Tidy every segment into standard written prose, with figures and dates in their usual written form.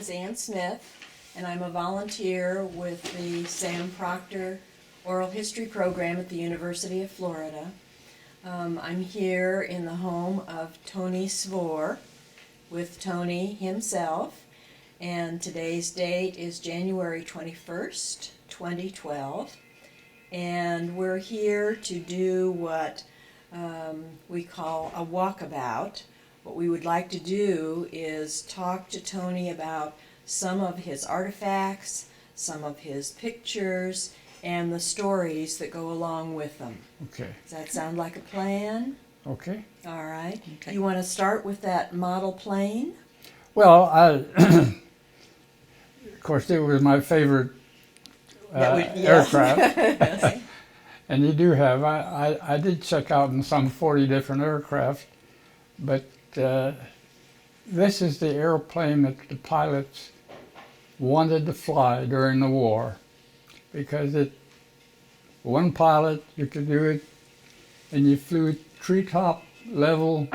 is Ann Smith, and I'm a volunteer with the Sam Proctor Oral History Program at the University of Florida. I'm here in the home of Tony Svore with Tony himself, and today's date is January 21st, 2012, and we're here to do what we call a walkabout. What we would like to do is talk to Tony about some of his artifacts, some of his pictures, and the stories that go along with them. Okay. Does that sound like a plan? Okay. All right. Okay. You want to start with that model plane? Well, of course, it was my favorite aircraft. Okay. And you do have, I did check out in some 40 different aircraft, but this is the airplane that the pilots wanted to fly during the war, because one pilot, you could do it, and you flew treetop level,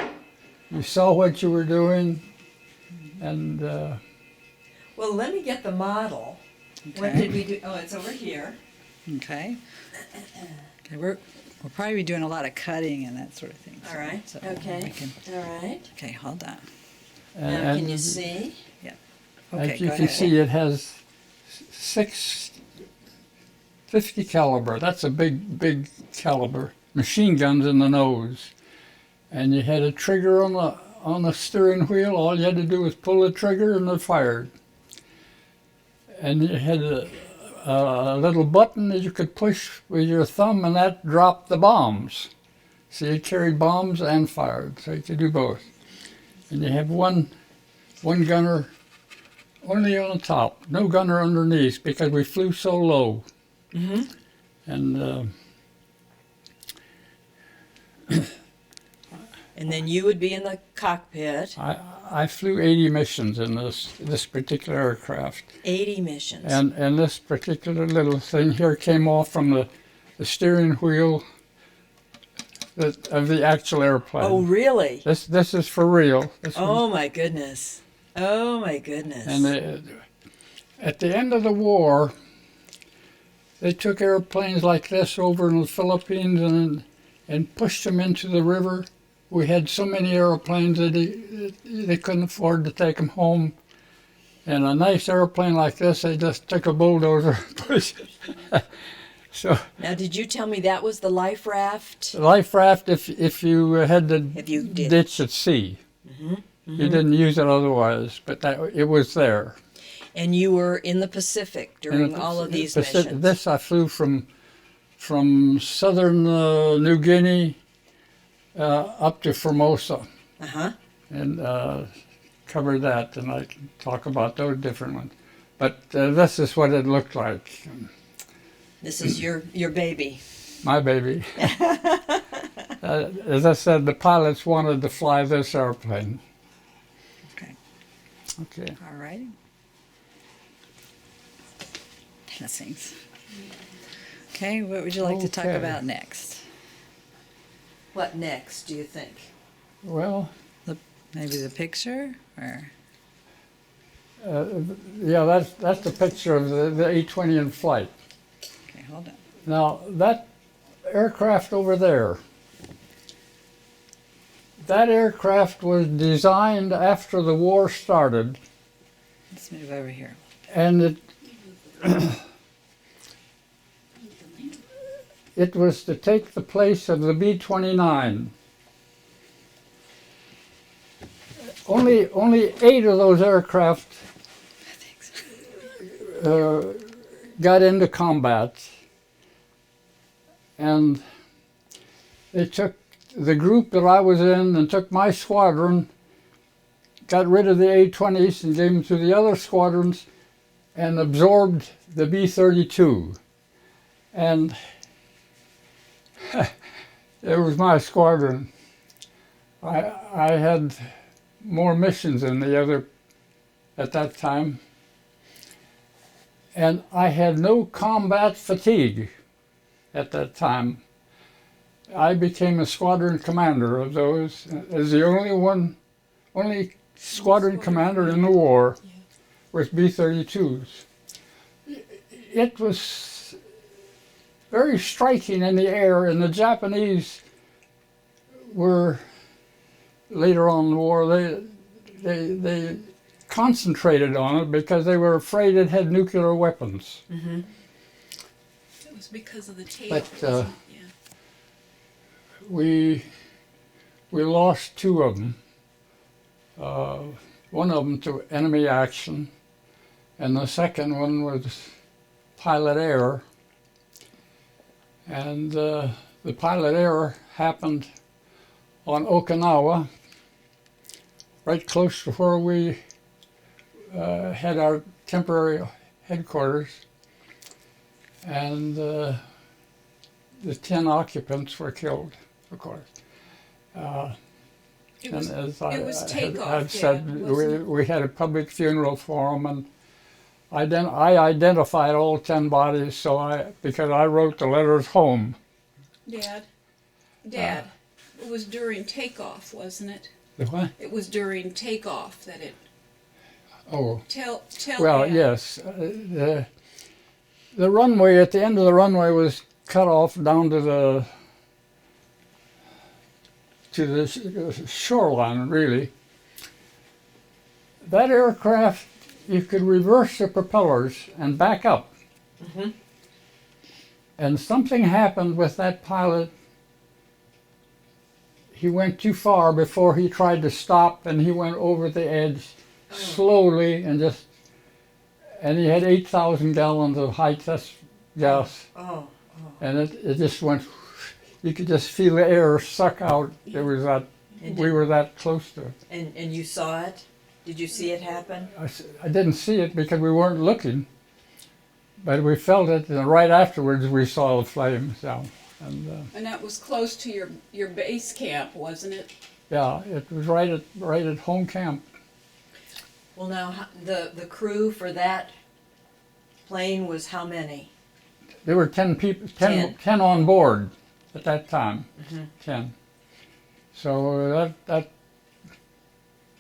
you saw what you were doing, and Well, let me get the model. What did we do? Oh, it's over here. Okay. Okay, we'll probably be doing a lot of cutting and that sort of thing. All right. So Okay. we can- All right. okay, hold on. Now, can you see? Okay, as you go can ahead. see, it has 650 caliber. That's a big caliber. Machine guns in the nose, and you had a trigger on the steering wheel. All you had to do was pull the trigger, and it fired. And you had a little button that you could push with your thumb, and that dropped the bombs. So you carried bombs and fired, so you could do both. And you have one gunner only on the top, no gunner underneath, because we flew so low. Mm-hmm. And And then you would be in the cockpit. I flew 80 missions in this particular aircraft. 80 missions. And this particular little thing here came off from the steering wheel of the actual airplane. Oh, really? This is for real. Oh, my goodness. Oh, my goodness. And at the end of the war, they took airplanes like this over in the Philippines and pushed them into the river. We had so many airplanes that they couldn't afford to take them home. And a nice airplane like this, they just took a bulldozer and pushed it. So Now, did you tell me that was the life raft? life raft, if you had to If you did. ditch at sea. Mm-hmm. You didn't use it otherwise, but it was there. And you were in the Pacific during all of these missions. This I flew from southern New Guinea up to Formosa, Uh-huh. and covered that, and I can talk about those different ones. But this is what it looked like. This is your baby. My baby. As I said, the pilots wanted to fly this airplane. Okay. Okay. All righty. Blessings. Okay, what would you like to talk Okay. about next? What next, do you think? Well, Maybe the picture, or yeah, that's the picture of the A-20 in flight. okay, hold on. Now, that aircraft over there, that aircraft was designed after the war started, Let's move over here. and it was to take the place of the B-29. Only 8 of those aircraft Thanks. got into combat, and they took the group that I was in and took my squadron, got rid of the A-20s and gave them to the other squadrons, and absorbed the B-32. And it was my squadron. I had more missions than the other at that time. And I had no combat fatigue at that time. I became a squadron commander of those as the only squadron commander in the war with B-32s. It was very striking in the air, and the Japanese were, later on in the war, they concentrated on it because they were afraid it had nuclear weapons. Mm-hmm. It was because of the tail. But wasn't it? Yeah. we lost two of them. One of them to enemy action, and the second one was pilot error. And the pilot error happened on Okinawa, right close to where we had our temporary headquarters, and the 10 occupants were killed, of course. It was, and as it was takeoff, I've said, Dad, wasn't we had a public funeral for them, and I identified all 10 bodies, because I wrote the letters home. Dad, Dad, it was during takeoff, wasn't it? The what? It was during takeoff that it. Oh. Tell. Well, Dad. yes. The runway, at the end of the runway, was cut off down to the shoreline, really. That aircraft, you could reverse the propellers and back up. Mm-hmm. And something happened with that pilot. He went too far before he tried to stop, and he went over the edge slowly, and he had 8,000 gallons of high test gas. Oh. And it just went, you could just feel the air suck out. It was that, we were that close to it. And you saw it? Did you see it happen? I didn't see it because we weren't looking, but we felt it, and right afterwards we saw the flames down. And that was close to your base camp, wasn't it? Yeah, it was right at home camp. Well, now, the crew for that plane was how many? There were 10 people, 10. 10 on board at that time. Mm-hmm. 10. So that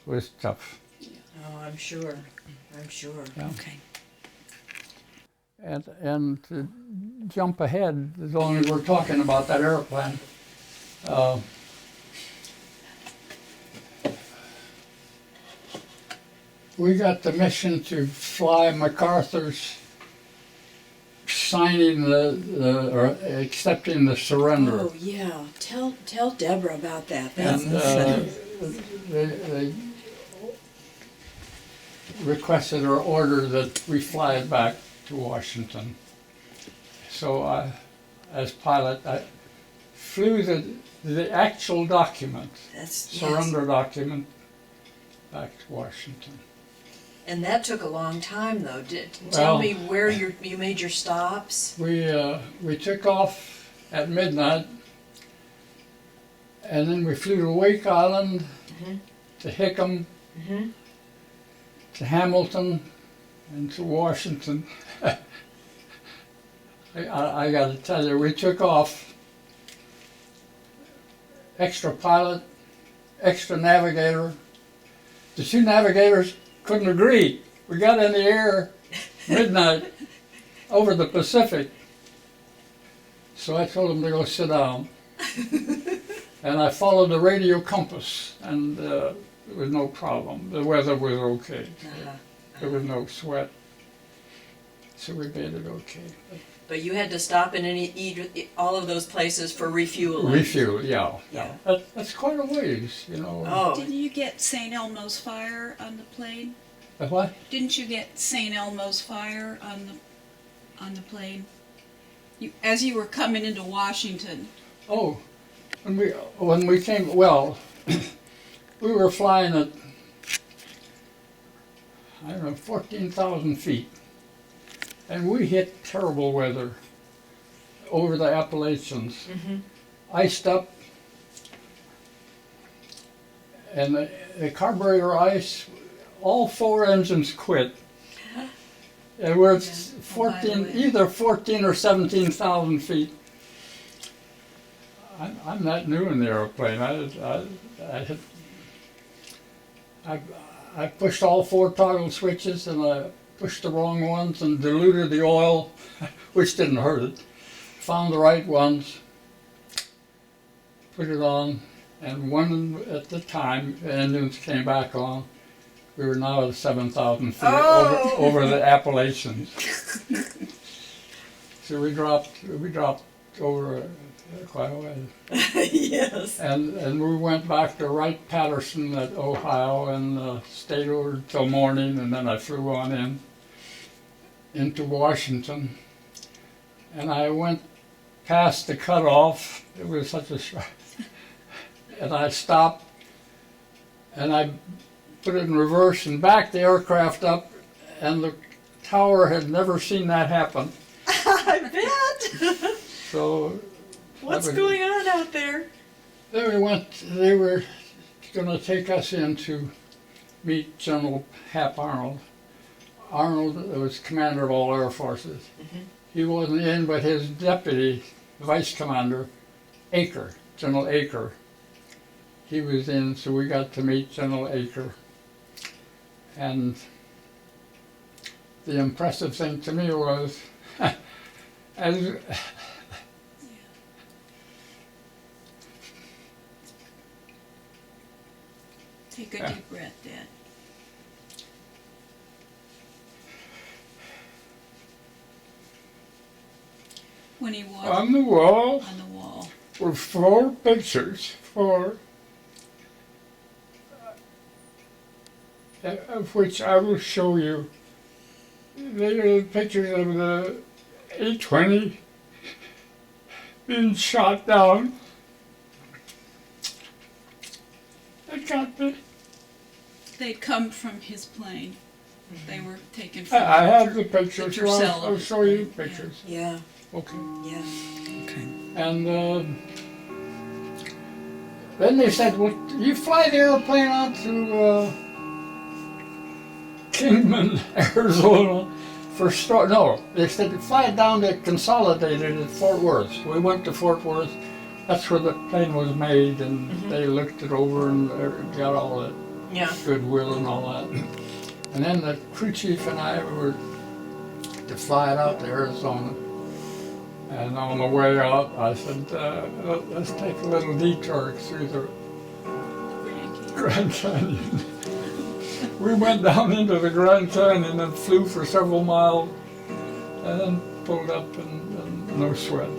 was tough. Oh, I'm sure. I'm sure. Yeah. Okay. And to jump ahead, as long as we're talking about that airplane, we got the mission to fly MacArthur's signing or accepting the surrender. Oh, yeah. Tell Deborah about that. And That's they requested or ordered that we fly it back to Washington. So I, as pilot, I flew the actual document, surrender document, back to Washington. And that took a long time, though. Well, Tell me where you made your stops. We took off at midnight, and then we flew to Wake Island, Mm-hmm. to Hickam, Mm-hmm. to Hamilton, and to Washington. I got to tell you, we took off. Extra pilot, extra navigator. The two navigators couldn't agree. We got in the air midnight over the Pacific. So I told them to go sit down. And I followed the radio compass, and there was no problem. The weather was okay. Uh-huh. There was no sweat. So we made it okay. But you had to stop in all of those places for refueling. Refuel, yeah. Yeah. That's quite a ways, you know. Oh, Didn't you get St. Elmo's fire on the plane? What? Didn't you get St. Elmo's fire on the plane? As you were coming into Washington. Oh, when we came, well, we were flying at, I don't know, 14,000 feet. And we hit terrible weather over the Appalachians. Mm-hmm. Iced up, and the carburetor ice, all four engines quit. And we're at 14, either 14 or 17,000 feet. I'm not new in the airplane. I pushed all 4 toggle switches, and I pushed the wrong ones and diluted the oil, which didn't hurt it. Found the right ones, put it on, and one at the time, the engines came back on. We were now at 7,000 feet over the Appalachians. So we dropped over quite a way. Yes. And we went back to Wright-Patterson at Ohio and stayed over till morning, and then I flew on into Washington. And I went past the cutoff. It was such a short. And I stopped, and I put it in reverse and backed the aircraft up, and the tower had never seen that happen. I bet. So What's going on out there? then we went, they were going to take us in to meet General Hap Arnold. Arnold was commander of all air forces. He wasn't in, but his deputy, vice commander, Aker, General Aker, he was in, so we got to meet General Aker. And the impressive thing to me was, as Take a deep breath, Dad. When he walked on the wall on the wall. were 4 pictures, of which I will show you. They are the pictures of the A-20 being shot down. It got me. They'd come from his plane. They were taken from I have the pictures. Picture cell I'll of show you the pictures. Yeah. Okay. Yeah. Okay. And then they said, well, you fly the airplane out to Kingman, Arizona for no, they said, fly it down to Consolidated at Fort Worth. We went to Fort Worth. That's where the plane was made, and they looked it over and got all that goodwill and all that. And then the crew chief and I were to fly it out to Arizona. And on the way out, I said, let's take a little detour through the Grand Canyon. We went down into the Grand Canyon and flew for several miles, and then pulled up and no sweat.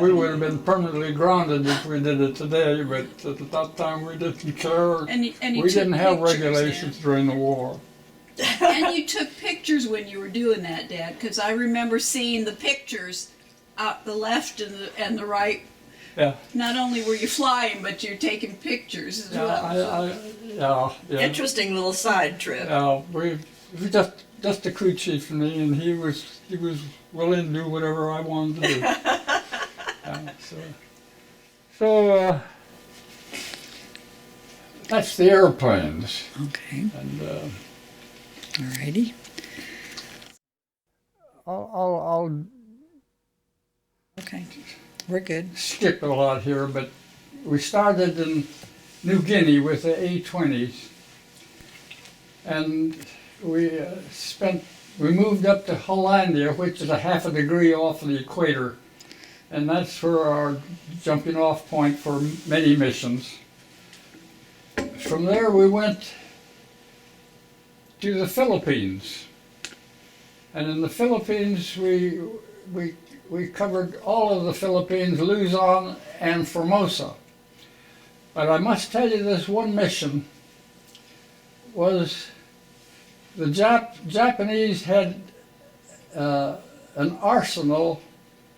We would have been permanently grounded if we did it today, but at that time we didn't care. And you We took didn't have pictures, regulations during the war. And you took pictures when you were doing that, Dad, because I remember seeing the pictures out the left and the right. Yeah. Not only were you flying, but you're taking pictures as well. Yeah. Interesting little side trip. We just the crew chief and me, and he was willing to do whatever I wanted to do. So that's the airplanes. Okay. And Alrighty. I'll Okay. We're good. skip a lot here, but we started in New Guinea with the A-20s, and we moved up to Hollandia, which is a half a degree off of the equator, and that's for our jumping off point for many missions. From there we went to the Philippines, and in the Philippines we covered all of the Philippines, Luzon and Formosa. But I must tell you, this one mission was the Japanese had an arsenal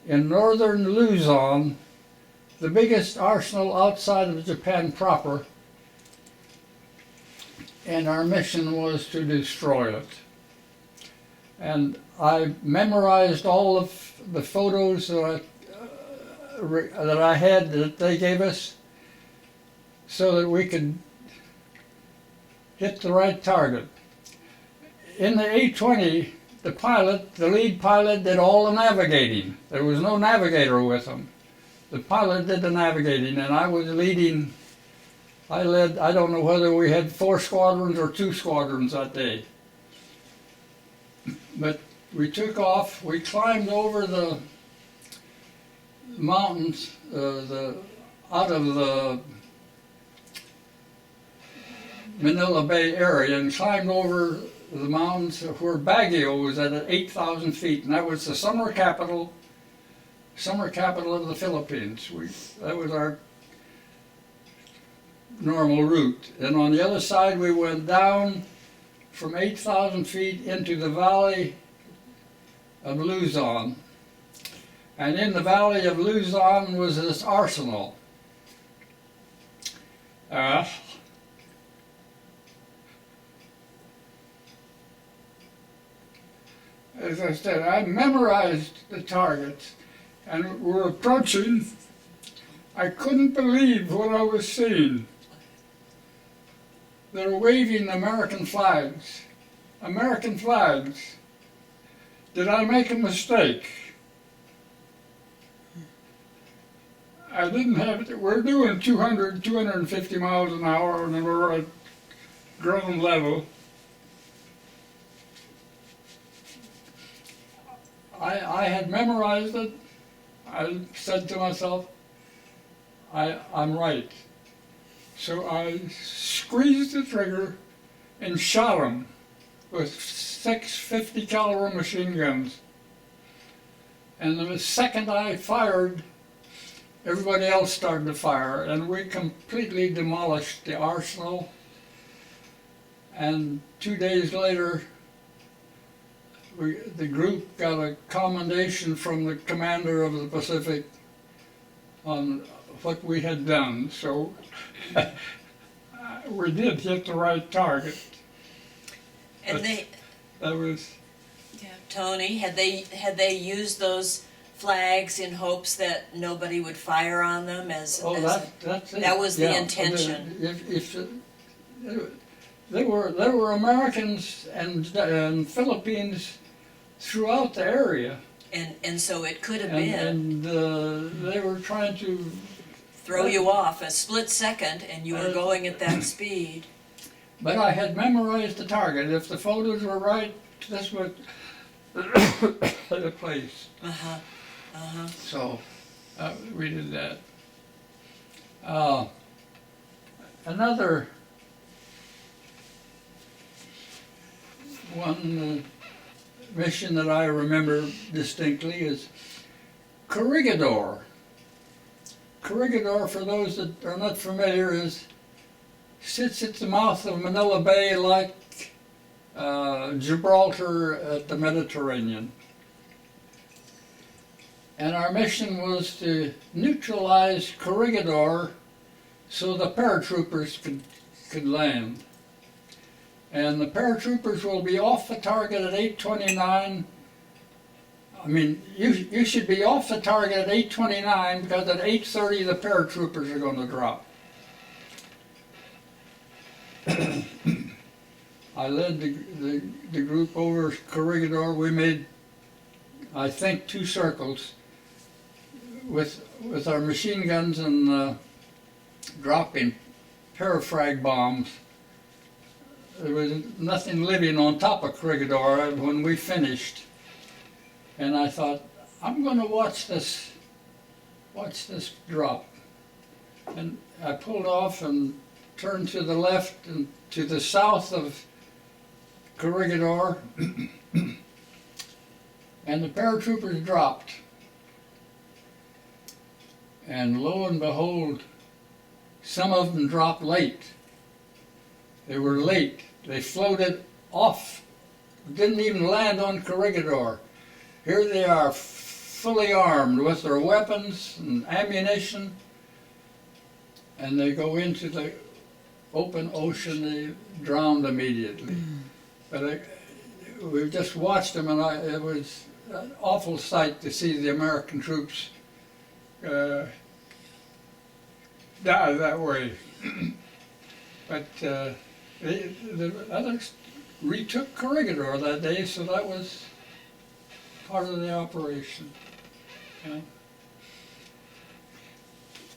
in northern Luzon, the biggest arsenal outside of Japan proper, and our mission was to destroy it. And I memorized all of the photos that I had that they gave us, so that we could hit the right target. In the A-20, the lead pilot did all the navigating. There was no navigator with him. The pilot did the navigating, and I was leading I don't know whether we had 4 squadrons or 2 squadrons that day. But we took off, we climbed over the mountains, out of the Manila Bay area and climbed over the mountains where Baguio was at 8,000 feet, and that was the summer capital of the Philippines. That was our normal route. And on the other side we went down from 8,000 feet into the valley of Luzon. And in the valley of Luzon was this arsenal. As I said, I memorized the targets, and we're approaching. I couldn't believe what I was seeing. They're waving American flags. American flags. Did I make a mistake? I didn't have it. We're doing 200, 250 miles an hour, and we're at ground level. I had memorized it. I said to myself, I'm right. So I squeezed the trigger and shot him with 6 50 caliber machine guns. And the second I fired, everybody else started to fire, and we completely demolished the arsenal. And 2 days later, the group got a commendation from the commander of the Pacific on what we had done. So we did hit the right target. And That was. yeah, Tony, had they used those flags in hopes that nobody would fire on them that's it. That was the intention. There were Americans and Philippines throughout the area. And so it could have been And they were trying to throw you off a split second, and you were going at that speed. But I had memorized the target. If the photos were right, this was the place. So we did that. Another one mission that I remember distinctly is Corregidor. Corregidor, for those that are not familiar, sits at the mouth of Manila Bay like Gibraltar at the Mediterranean. And our mission was to neutralize Corregidor so the paratroopers could land. And the paratroopers will be off the target at 8:29. I mean, you should be off the target at 8:29 because at 8:30 the paratroopers are going to drop. I led the group over Corregidor. We made, I think, 2 circles with our machine guns and dropping parafrag bombs. There was nothing living on top of Corregidor when we finished. And I thought, I'm going to watch this drop. And I pulled off and turned to the left and to the south of Corregidor, and the paratroopers dropped. And lo and behold, some of them dropped late. They were late. They floated off, didn't even land on Corregidor. Here they are, fully armed with their weapons and ammunition, and they go into the open ocean. They drowned immediately. But we just watched them, and it was an awful sight to see the American troops die that way. But the others retook Corregidor that day, so that was part of the operation.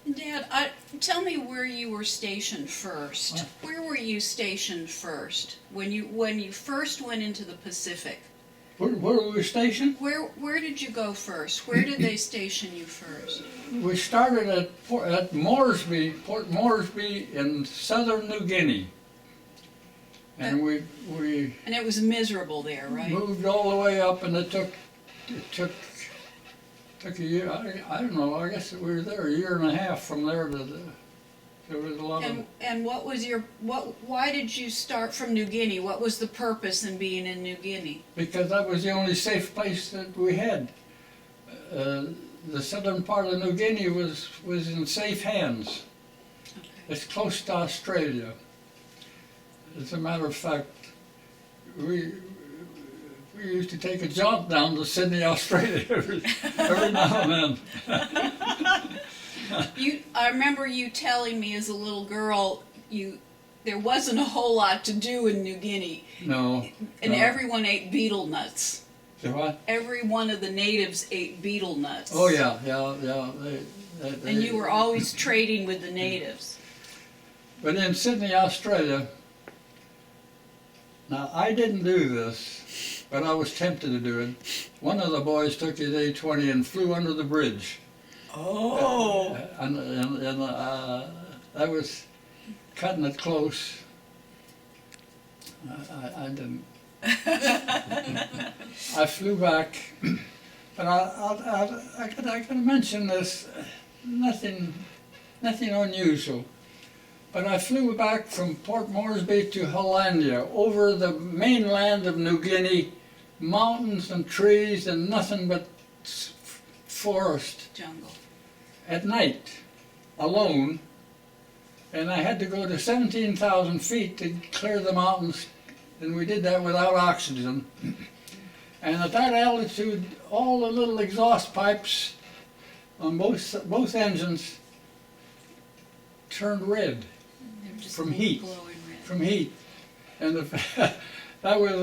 Dad, tell me where you were stationed first. What? Where were you stationed first when you first went into the Pacific? Where were we stationed? Where did you go first? Where did they station you first? We started at Moresby, Port Moresby in southern New Guinea. And we And it was miserable there, right? moved all the way up, and it took a year. I don't know. I guess we were there a year and a half from there to there was a lot of. And what was why did you start from New Guinea? What was the purpose in being in New Guinea? Because that was the only safe place that we had. The southern part of New Guinea was in safe hands. Okay. It's close to Australia. As a matter of fact, we used to take a jaunt down to Sydney, Australia every now and then. I remember you telling me as a little girl there wasn't a whole lot to do in New Guinea. No. And no. everyone ate beetle nuts. So what? Every one of the natives ate beetle nuts. Oh yeah. And you were always trading with the natives. But in Sydney, Australia, now I didn't do this, but I was tempted to do it. One of the boys took his A-20 and flew under the bridge. Oh. And I was cutting it close. I didn't. I flew back, but I gotta mention this. Nothing unusual. But I flew back from Port Moresby to Hollandia, over the mainland of New Guinea, mountains and trees and nothing but forest. Jungle. At night, alone, and I had to go to 17,000 feet to clear the mountains, and we did that without oxygen. And at that altitude, all the little exhaust pipes on both engines turned red. They were just From heat. glowing red. From heat. And that was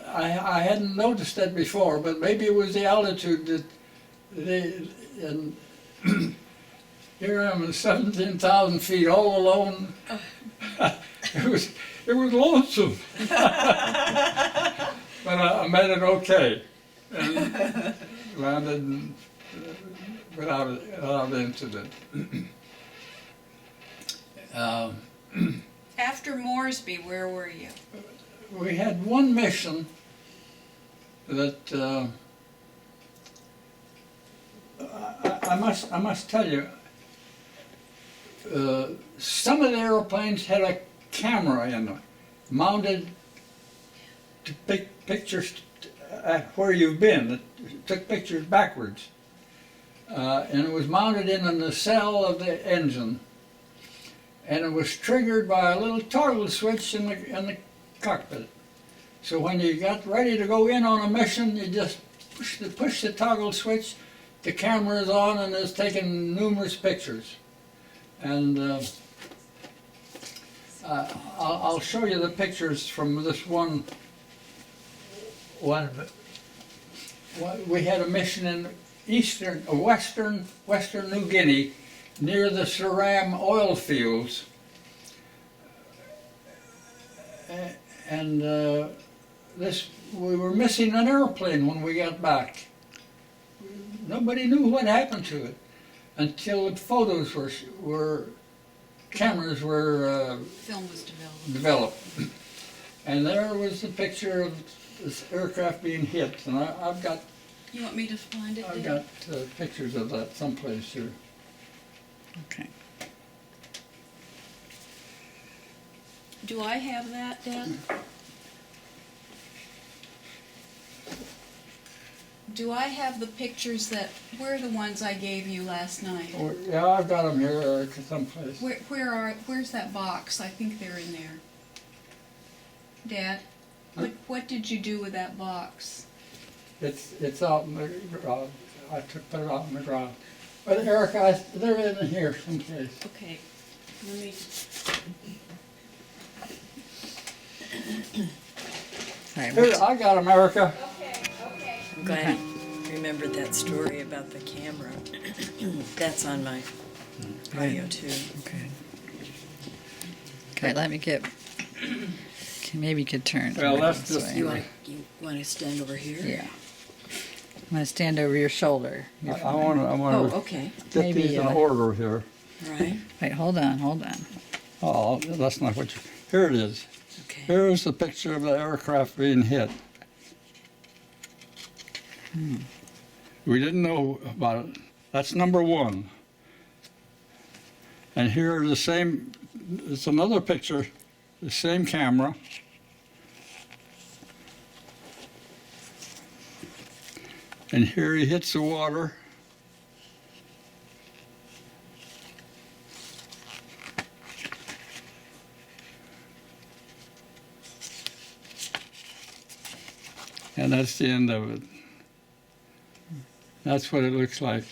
I hadn't noticed that before, but maybe it was the altitude that and here I am at 17,000 feet all alone. It was lonesome. But I made it okay. And landed without incident. After Moresby, where were you? We had one mission that I must tell you, some of the airplanes had a camera in them, mounted to pick pictures at where you've been. It took pictures backwards, and it was mounted in the nacelle of the engine, and it was triggered by a little toggle switch in the cockpit. So when you got ready to go in on a mission, you just push the toggle switch. The camera is on and is taking numerous pictures. And I'll show you the pictures from this one. We had a mission in western New Guinea, near the Suram oil fields, and we were missing an airplane when we got back. Nobody knew what happened to it until the photos cameras were Film was developed. And there was the picture of this aircraft being hit, and I've got You want me to find it? I've Dad? got pictures of that someplace here. Okay. Do I have that, Dad? Do I have the pictures where are the ones I gave you last night? Oh, yeah, I've got them here someplace. Where's that box? I think they're in there. Dad, what did you do with that box? It's out in the garage. I put it out in the garage. But Erica, they're in here someplace. Okay, let me. All right, Here, I got them, Erica. Glad you remembered that story about the camera. That's on my Audio too. Okay. Okay, let me get. Okay, maybe you could turn. Well, that's this just- way. You want to stand over here? Yeah. I'm gonna stand over your shoulder. You're I fine. want Oh, to okay. get Maybe, these in order here. Right. Wait, hold on. Oh, that's not what you. Here it is. Okay. Here's the picture of the aircraft being hit. We didn't know about it. That's number one. And here are the same, it's another picture, the same camera. And here he hits the water. And that's the end of it. That's what it looks like.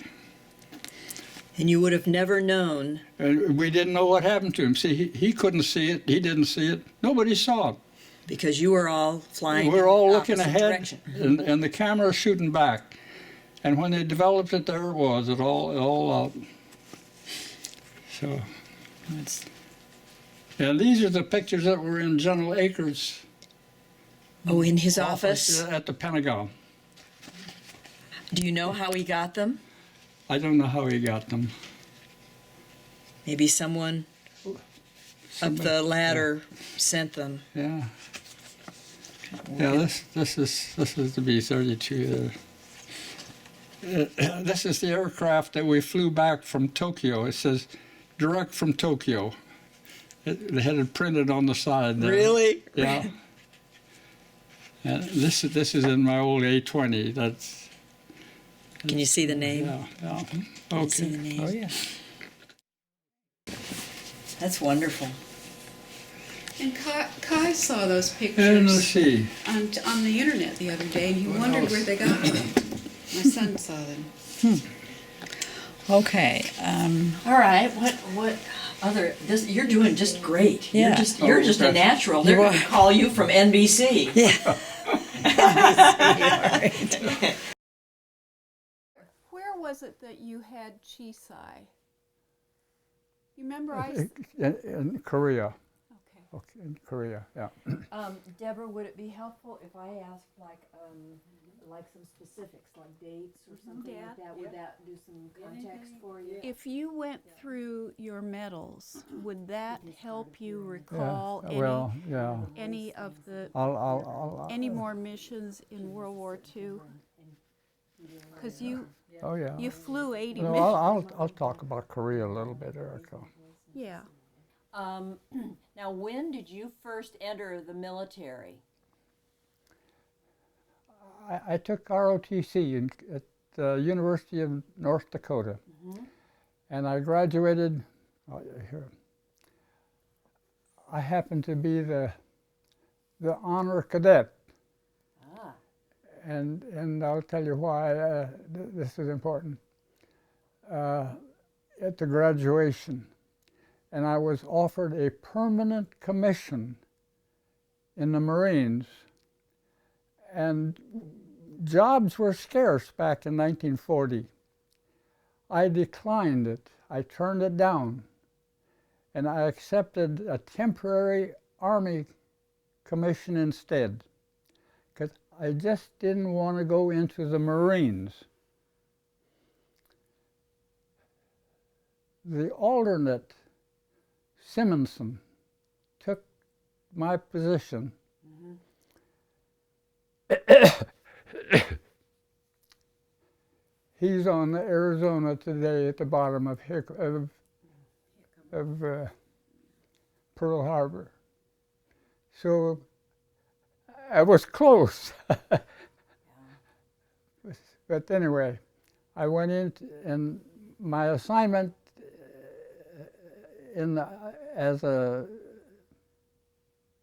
And you would have never known. And we didn't know what happened to him. See, he couldn't see it. He didn't see it. Nobody saw it. Because you were all flying We're all in the looking opposite ahead, direction. and the camera shooting back. And when they developed it, there it was. It all out. So, That's- and these are the pictures that were in General Akers' Oh, in his office? at the Pentagon. Do you know how he got them? I don't know how he got them. Maybe someone up the ladder sent them. Yeah. Yeah, this is the B-32 there. This is the aircraft that we flew back from Tokyo. It says direct from Tokyo. They had it printed on the side there. Really? Yeah. And this is in my old A-20. That's Can you see the name? yeah. Can you see the Okay. name? Oh yeah. That's wonderful. And Kai saw those And let's pictures see. on the internet the other day, and he What wondered else? where they got them. My son saw them. Okay. All right. What other? This you're doing just great. Yeah. You're just a okay. natural. They're going to call you from NBC. Yeah. Where was it that you had Chisai? You remember I? In Korea. Okay. Okay, in Korea, yeah. Deborah, would it be helpful if I asked like some specifics, like dates or something Yeah. like that? Would that do some context for you? If you went through your medals, would that help you recall Well, yeah. any of the I'll any more missions in World War II? Because you oh yeah. flew 80 No, missions. I'll talk about Korea a little bit, Erica. Yeah. Now, when did you first enter the military? I took ROTC at the University of North Dakota, and I graduated. Here, I happened to be the honor cadet, and I'll tell you why this is important. At the graduation, and I was offered a permanent commission in the Marines. And jobs were scarce back in 1940. I declined it. I turned it down. And I accepted a temporary Army commission instead, because I just didn't want to go into the Marines. The alternate, Simonson, took my position. He's on the Arizona today at the bottom of Pearl Harbor. So I was close. But anyway, I went in and my assignment as a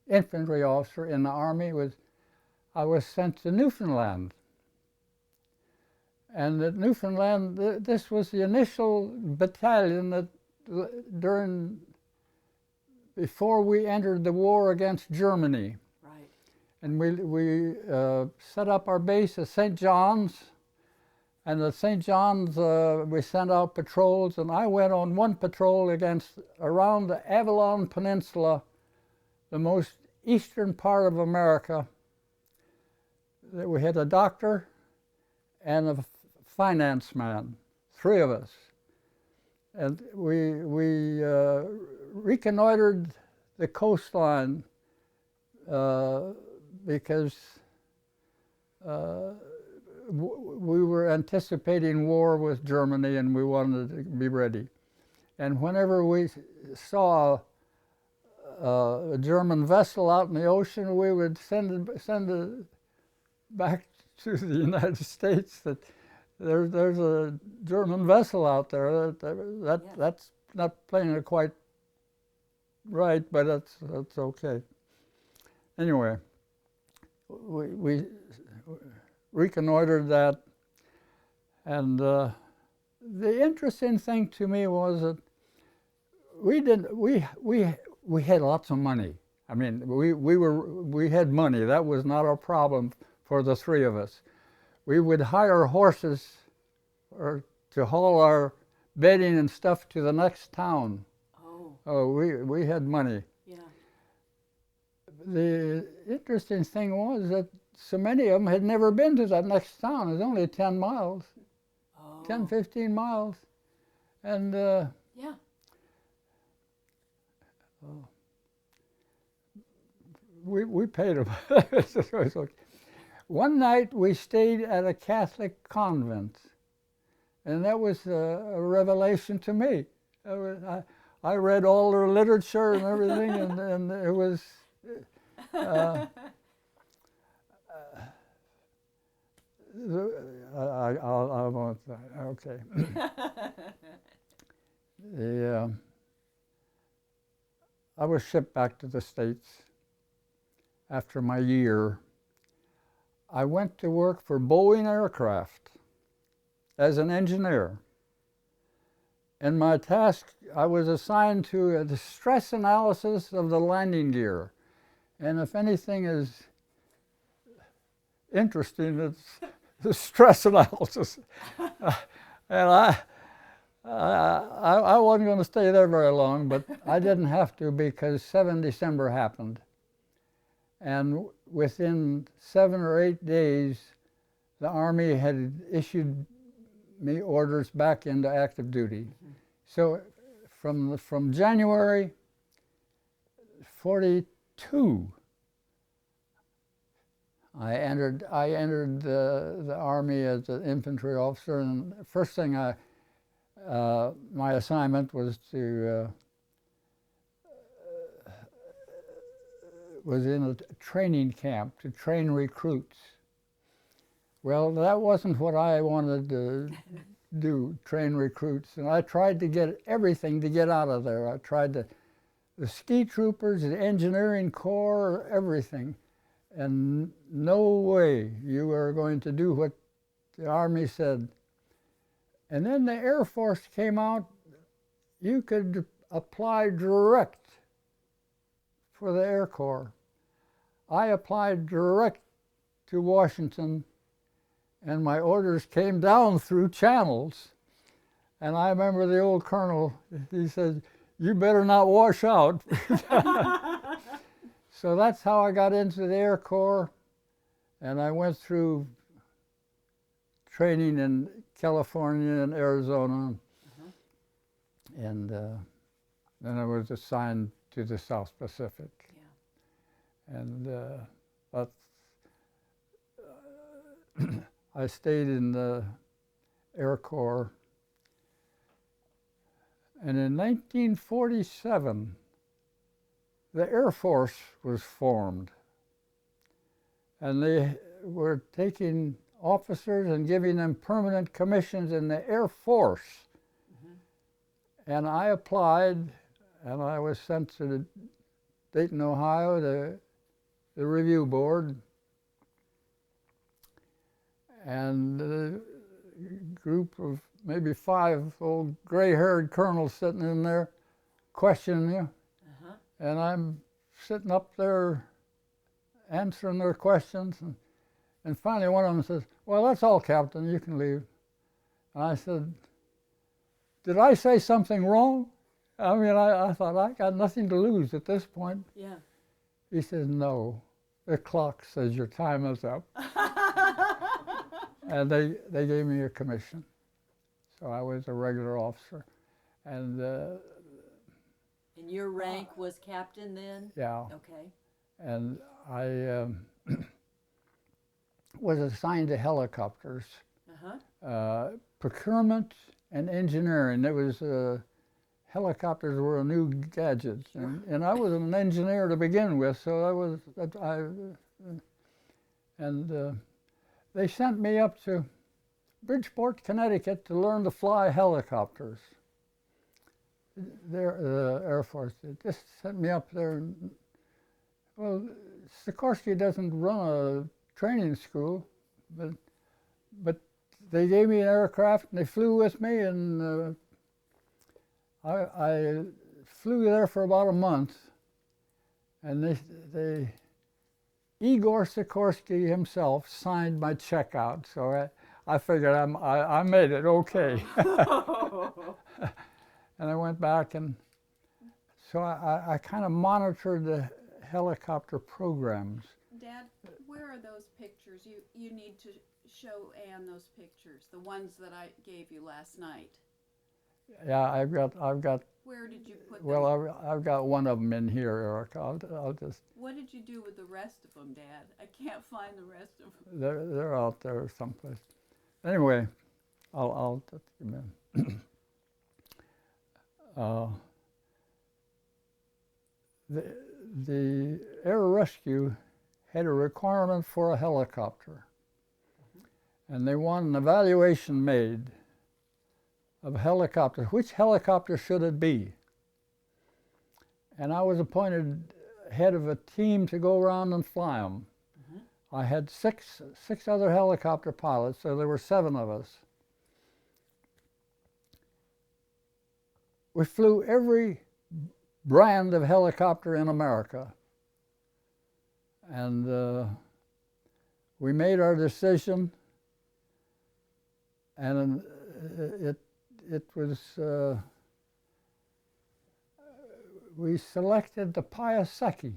infantry officer in the Army was I was sent to Newfoundland. And at Newfoundland, this was the initial battalion that before we entered the war against Germany. Right. And we set up our base at St. John's, And at St. John's, we sent out patrols, and I went on one patrol around the Avalon Peninsula, the most eastern part of America. We had a doctor and a finance man, 3 of us. And we reconnoitered the coastline because we were anticipating war with Germany and we wanted to be ready. And whenever we saw a German vessel out in the ocean, we would send it back to the United States that there's a German vessel out there. That's not playing it quite right, but that's okay. Anyway, we reconnoitered that, and the interesting thing to me was that we had lots of money. I mean, we had money. That was not a problem for the 3 of us. We would hire horses to haul our bedding and stuff to the next town. Oh, we had money. Yeah. The interesting thing was that so many of them had never been to that next town. It was only 10 miles, 10, 15 miles. And yeah. We paid them. One night we stayed at a Catholic convent, and that was a revelation to me. I read all their literature and everything, and it was I won't. Okay. I was shipped back to the States after my year. I went to work for Boeing Aircraft as an engineer. And my task, I was assigned to the stress analysis of the landing gear. And if anything is interesting, it's the stress analysis. And I wasn't going to stay there very long, but I didn't have to because 7 December happened. And within 7 or 8 days, the Army had issued me orders back into active duty. So from January 42, I entered the Army as an infantry officer, and the first thing my assignment was was in a training camp to train recruits. Well, that wasn't what I wanted to do, train recruits, and I tried to get everything to get out of there. I tried the ski troopers, the engineering corps, everything, and no way you are going to do what the Army said. And then the Air Force came out. You could apply direct for the Air Corps. I applied direct to Washington, and my orders came down through channels. And I remember the old colonel, he said, "You better not wash out." So that's how I got into the Air Corps, and I went through training in California and Arizona, and then I was assigned to the South Pacific. Yeah. And I stayed in the Air Corps, and in 1947, the Air Force was formed, and they were taking officers and giving them permanent commissions in the Air Force. And I applied, and I was sent to Dayton, Ohio, the review board. And a group of maybe 5 old gray-haired colonels sitting in there questioning you. And I'm sitting up there answering their questions. And finally one of them says, "Well, that's all, Captain, you can leave." And I said, did I say something wrong? I mean, I thought, I got nothing to lose at this point. Yeah. He says, no, the clock says your time is up. And they gave me a commission. So I was a regular officer. And And your rank was captain then? yeah, Okay. and I was assigned to helicopters, Uh-huh. procurement and engineering. It was helicopters were a new gadget, and I was an engineer to begin with, so they sent me up to Bridgeport, Connecticut, to learn to fly helicopters. The Air Force just sent me up there. And, well, Sikorsky doesn't run a training school, but they gave me an aircraft and they flew with me, and I flew there for about a month, and Igor Sikorsky himself signed my check out, so I figured I made it okay. And I went back, and so I kind of monitored the helicopter programs. Dad, where are those pictures? You need to show Ann those pictures, the ones that I gave you last night. Yeah, I've got. Where did you put them? Well, I've got one of them in here, Eric. I'll just. What did you do with the rest of them, Dad? I can't find the rest of them. They're out there someplace. Anyway, I'll just give them in. The Air Rescue had a requirement for a helicopter, and they want an evaluation made of helicopters. Which helicopter should it be? And I was appointed head of a team to go around and fly them. I had six other helicopter pilots, so there were 7 of us. We flew every brand of helicopter in America, and we made our decision, and it was we selected the Piasecki,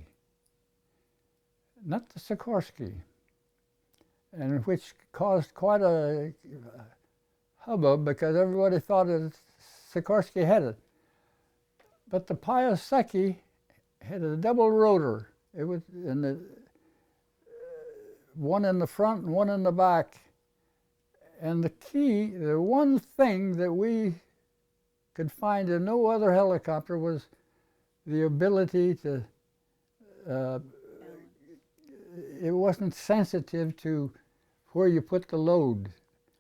not the Sikorsky, and which caused quite a hubbub because everybody thought that Sikorsky had it. But the Piasecki had a double rotor. It was one in the front and one in the back. And the one thing that we could find in no other helicopter was the ability to, it wasn't sensitive to where you put the load.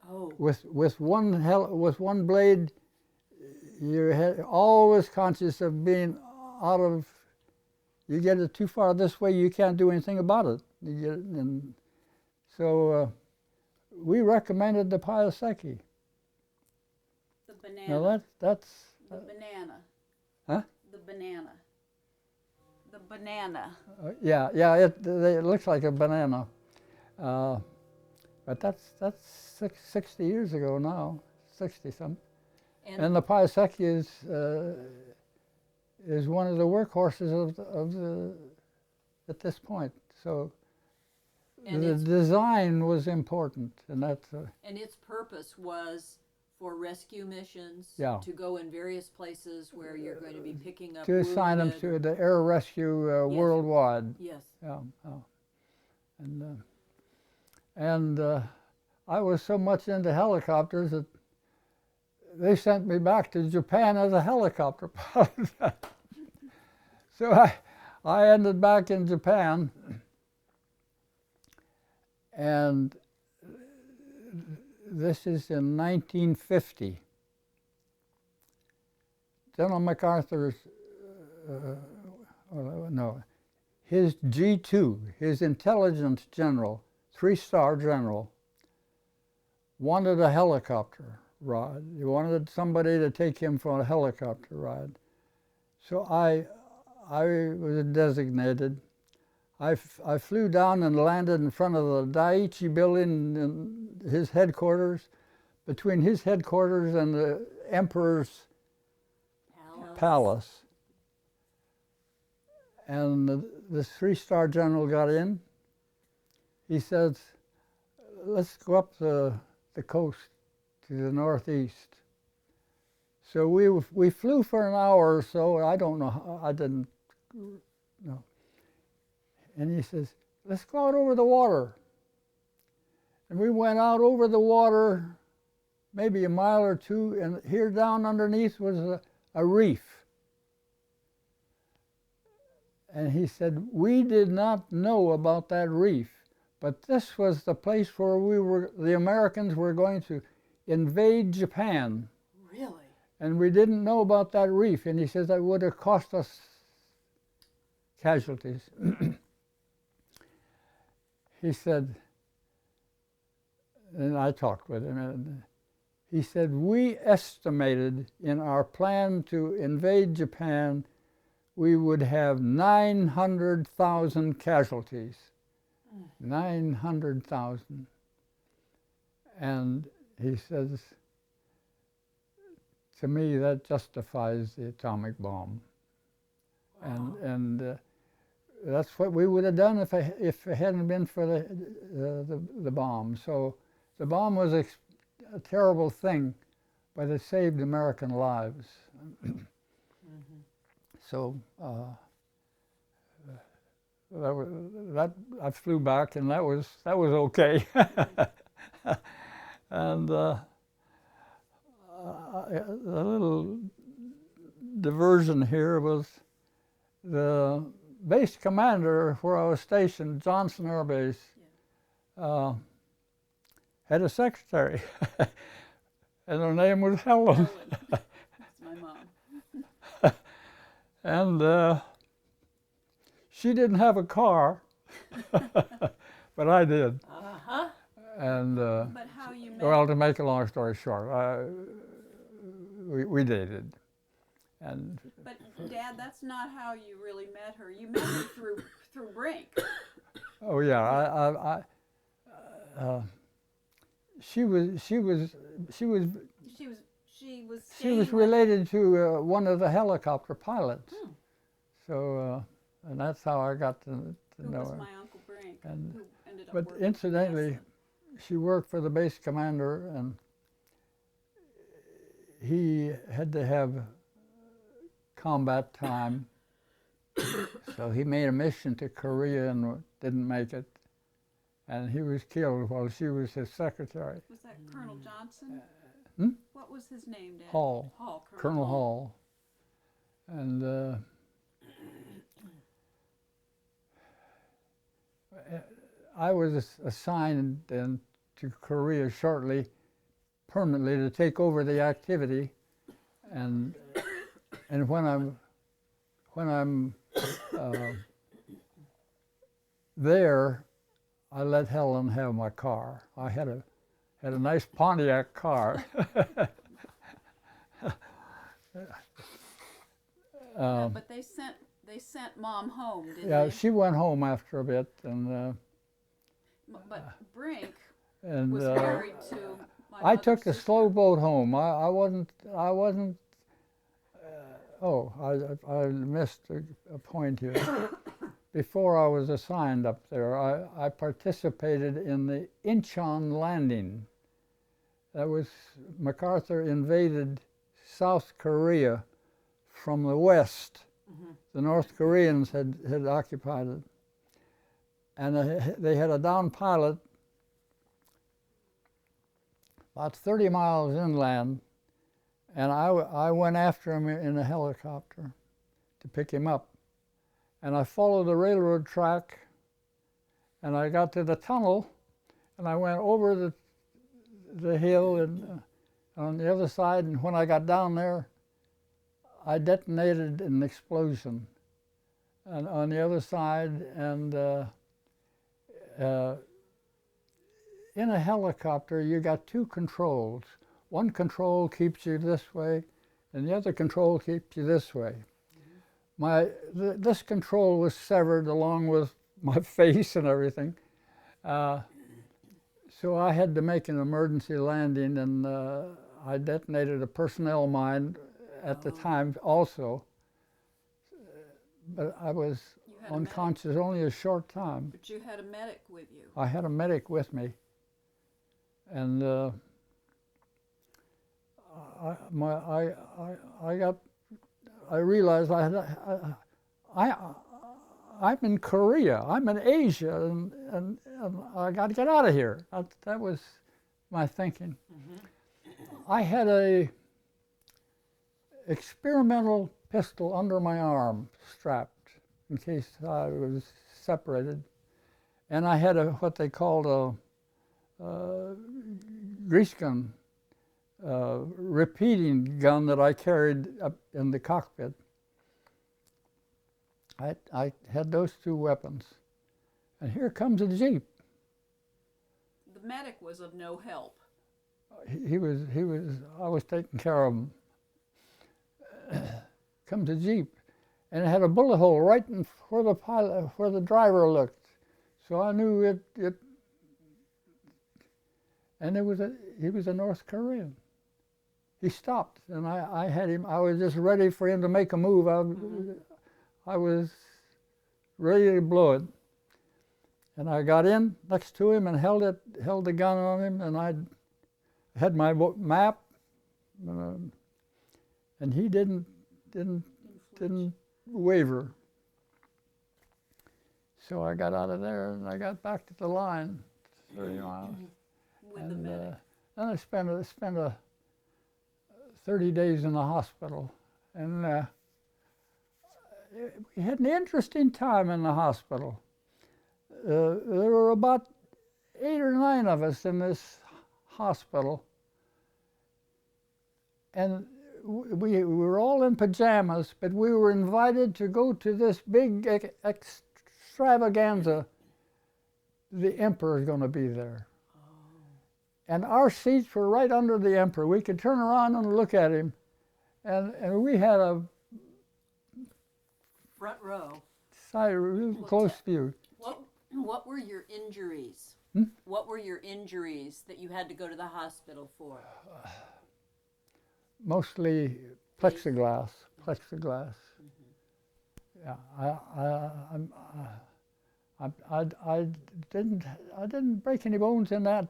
Oh. With one blade, you're always conscious of being out of, you get it too far this way, you can't do anything about it. You get it, and so we recommended the Piasecki. The banana. Now that's the banana. huh? The banana. The banana. Yeah, it looks like a banana, but that's 60 years ago now, 60-something. And the Piasecki is one of the workhorses of the at this point. So the design was important, and that's. And its purpose was for rescue missions. Yeah. To go in various places where you're going to be picking up. To assign them to the air rescue worldwide. Yes. Yeah. And I was so much into helicopters that they sent me back to Japan as a helicopter pilot. So I ended back in Japan, and this is in 1950. General MacArthur's, his G2, his intelligence general, 3-star general, wanted a helicopter ride. He wanted somebody to take him for a helicopter ride. So I was designated. I flew down and landed in front of the Daiichi building in his headquarters, between his headquarters and the emperor's palace. And this 3-star general got in. He says, let's go up the coast to the northeast. So we flew for an hour or so. I don't know how, I didn't know. And he says, let's go out over the water. And we went out over the water maybe a mile or two, and here down underneath was a reef. And he said, we did not know about that reef, but this was the place where the Americans were going to invade Japan. Really? And we didn't know about that reef. And he says that would have cost us casualties. He said, and I talked with him, and he said, we estimated in our plan to invade Japan, we would have 900,000 casualties. 900,000. And he says, to me, that justifies the atomic bomb. Wow. And that's what we would have done if it hadn't been for the bomb. So the bomb was a terrible thing, but it saved American lives. So that I flew back, and that was okay. And a little diversion here was the base commander where I was stationed, Johnson Air Base, had a secretary, and her name was Helen. That's my mom. And she didn't have a car, but I did. Uh-huh. And But how you met? well, to make a long story short, we dated. And But Dad, that's not how you really met her. You met her through Brink. oh yeah, she was related to one of the helicopter pilots. So and that's how I got to Who know was her. my Uncle Brink, And- who ended up But working incidentally, for she worked for the base commander, and he had to have combat time. So he made a mission to Korea and didn't make it. And he was killed while she was his secretary. Was that Colonel Johnson? Hmm? What was his name, Dad? Hall, Hall. Colonel Hall. And I was assigned then to Korea shortly, permanently, to take over the activity. And when I'm there, I let Helen have my car. I had a nice Pontiac car. But they sent Mom home, didn't Yeah, they? she went home after a bit, and But Brink and was married to my I took mother's the sister. slow boat home. I wasn't. I missed a point here. Before I was assigned up there, I participated in the Incheon landing. That was, MacArthur invaded South Korea from the west. The North Koreans had occupied it. And they had a down pilot about 30 miles inland, and I went after him in a helicopter to pick him up. And I followed the railroad track, and I got to the tunnel, and I went over the hill and on the other side, and when I got down there, I detonated an explosion and on the other side, and in a helicopter, you got two controls. One control keeps you this way, and the other control keeps you this way. This control was severed along with my face and everything. So So I had to make an emergency landing, and I detonated a personnel mine at the time also. But I was You had a unconscious only a short time. But you had a medic with you. I had a medic with me, and I realized I'm in Korea, I'm in Asia, and I got to get out of here. That was my thinking. I had a experimental pistol under my arm, strapped, in case I was separated. And I had what they called a grease gun, repeating gun that I carried up in the cockpit. I had those two weapons. And here comes a Jeep. The medic was of no help. I was taking care of him. Comes a Jeep, and it had a bullet hole right in where the driver looked. So I knew it. And he was a North Korean. He stopped, and I had him. I was just ready for him to make a move. I was ready to blow it. And I got in next to him and held the gun on him, and I had my map, and he didn't waver. So I got out of there, and I got back to the line, 30 miles. With the medic. Then I spent 30 days in the hospital, and we had an interesting time in the hospital. There were about 8 or 9 of us in this hospital, and we were all in pajamas, but we were invited to go to this big extravaganza. The emperor is going to be there. And our seats were right under the emperor. We could turn around and look at him, and we had a Front row. real close view. What were your injuries? What were your injuries that you had to go to the hospital for? Mostly plexiglass. Yeah, I didn't break any bones in that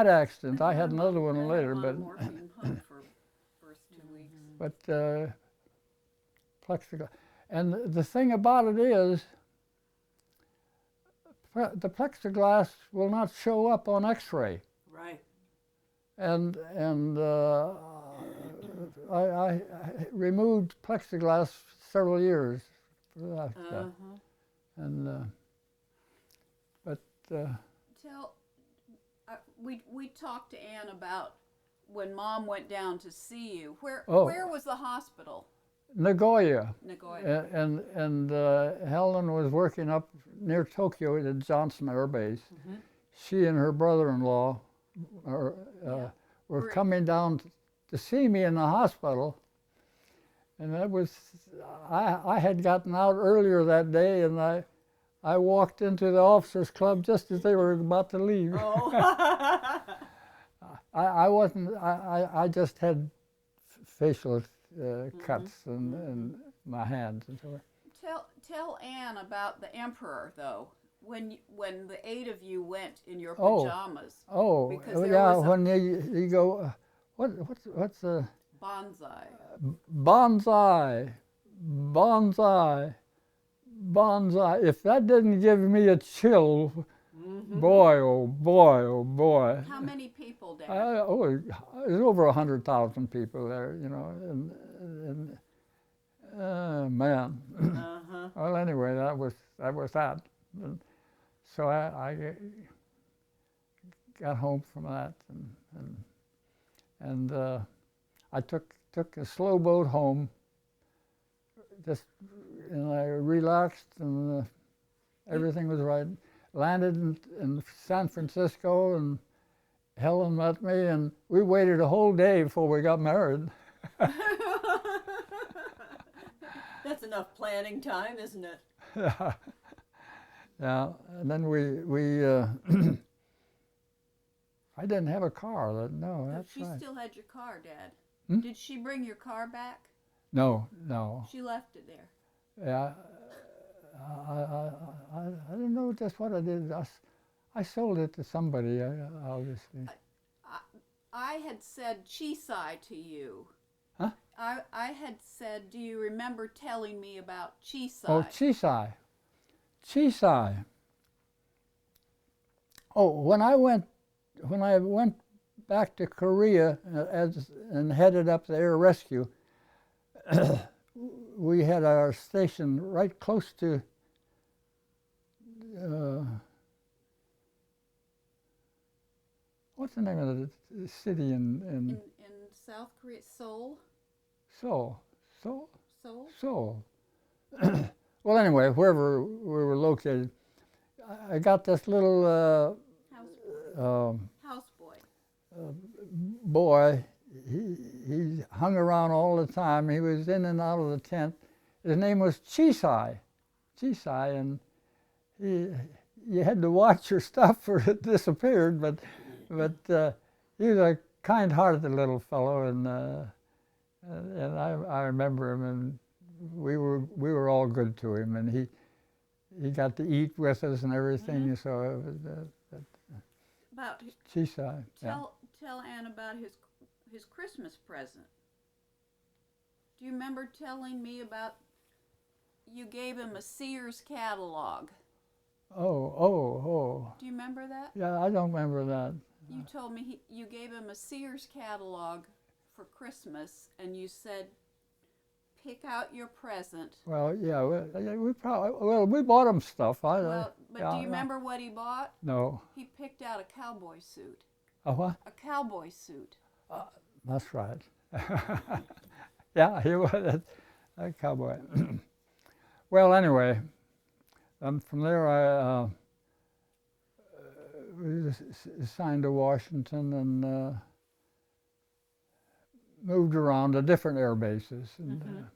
accident. I had another one later, but Morphine pump for first 2 weeks. but plexiglass. And the thing about it is, the plexiglass will not show up on X-ray. Right. And I removed plexiglass several years for that. And We talked to Ann about when Mom went down to see you. Where was the hospital? Nagoya. Nagoya. And Helen was working up near Tokyo at Johnson Air Base. She and her brother-in-law were coming down to see me in the hospital. And that was, I had gotten out earlier that day, and I walked into the officers' club just as they were about to leave. I just had facial cuts in my hands and so on. Tell Ann about the emperor, though. When the 8 of you went in your pajamas. Because when you go, what's the bonsai? Bonsai. If that didn't give me a chill, boy, oh boy, oh boy. How many people there? There's over 100,000 people there, man. Well, anyway, that was that. And so I got home from that, and I took a slow boat home. And I relaxed, and everything was right. Landed in San Francisco, and Helen met me, and we waited a whole day before we got married. That's enough planning time, isn't it? Yeah. And then we I didn't have a car. No, But that's she right. still had your car, Dad. Hmm? Did she bring your car back? No. She left it there. Yeah, I don't know just what I did. I sold it to somebody, obviously. I had said Chisai to you. Huh? I had said, do you remember telling me about Chisai? Oh, Chisai. Oh, when I went back to Korea and headed up the air rescue, we had our station right close to what's the name of the city In South Korea, Seoul? Seoul? Seoul? Well, anyway, wherever we were located, I got this little Houseboy. boy. He hung around all the time. He was in and out of the tent. His name was Chisai, and you had to watch your stuff or it disappeared. But he was a kind-hearted little fellow, and I remember him, and we were all good to him, and he got to eat with us and everything. Mm-hmm. So it was About Chisai. Yeah. tell Ann about his Christmas present. Do you remember telling me about you gave him a Sears catalog? Oh. Do you remember that? Yeah, I don't remember that. You told me you gave him a Sears catalog for Christmas, and you said, pick out your present. Well, yeah, we bought him stuff. But yeah, do you remember what he bought? No. He picked out a cowboy suit. A what? A cowboy suit. That's right. Yeah, he was a cowboy. Well, anyway, from there I was assigned to Washington and moved around to different air bases. And,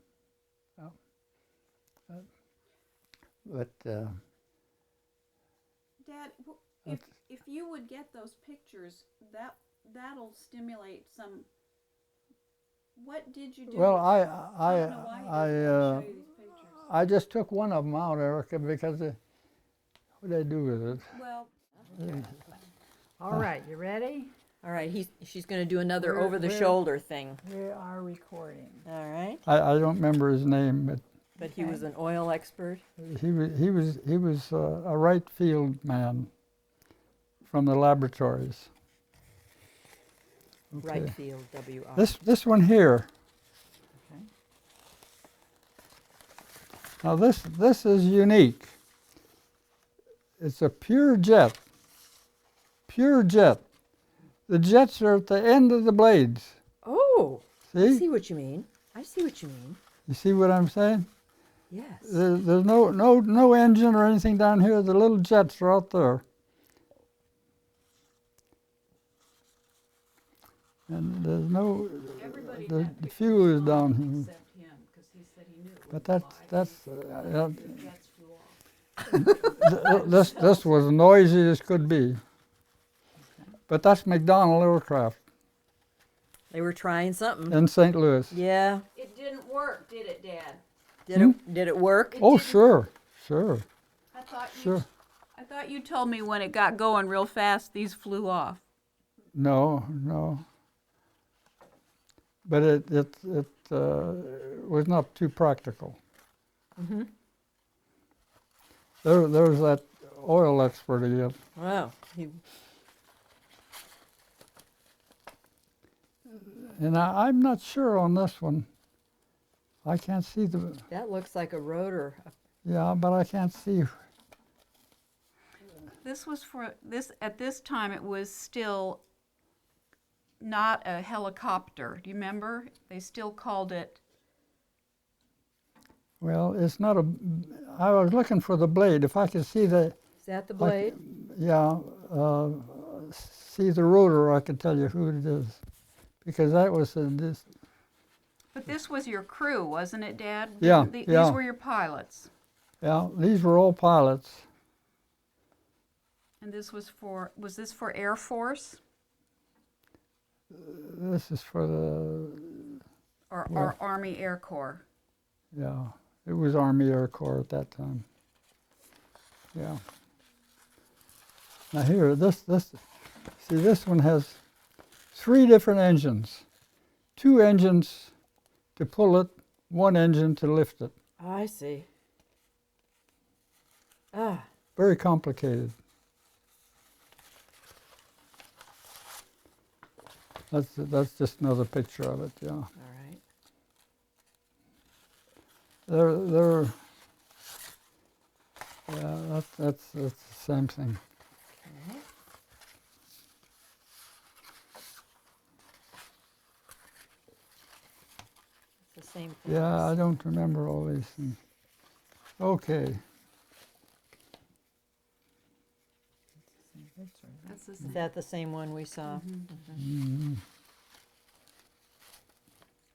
but Dad, if you would get those pictures, that'll stimulate some. What did you do? well, I don't know why he doesn't show you these pictures. I just took one of them out, Erica, because what did I do with it? Well, All right, you ready? All right, she's going to do another We're- over-the-shoulder thing. We are recording. All right, I don't remember his name, but he was an oil expert. but he was a right field man from the laboratories. Okay. Right field, WI. This one here. Okay. Now this is unique. It's a pure jet. Pure jet. The jets are at the end of the blades. Oh, I See? see what you mean. I see what you mean. You see what I'm saying? Yes. There's no engine or anything down here. The little jets are out there. And there's no, everybody the had pictures fuel is on down him here. except him, because he said he knew it But wouldn't that's fly. The jets flew off. this was noisy as could be. But that's McDonnell Aircraft They were trying something. in St. Louis. Yeah. It didn't work, did it, Dad? Did it work? Oh, sure. I thought Sure. I thought you told me when it got going real fast, these flew off. No. But it was not too practical. Mm-hmm. There's that oil expert again. Wow. And I'm not sure on this one. I can't see the, That looks like a rotor. yeah, but I can't see. This was for this at this time. It was still not a helicopter. Do you remember? They still called it. Well, it's not a, I was looking for the blade. If I could see the, Is that the blade? see the rotor, I could tell you who it is. Because that was this. But this was your crew, wasn't it, Dad? Yeah, These yeah. were your pilots, Yeah, these were all pilots. and this was for. Was this for Air Force? This is for the, or Army Air Corps? yeah, it was Army Air Corps at that time. Yeah. Now here, see, this one has 3 different engines. 2 engines to pull it, 1 engine to lift it. I see. Ah, Very complicated. That's just another picture of it, yeah. all right. They're yeah, that's the same thing. Okay. It's the same thing. Yeah, I don't remember all these things. Okay. That's the Is same. that the same one we saw? Mhm.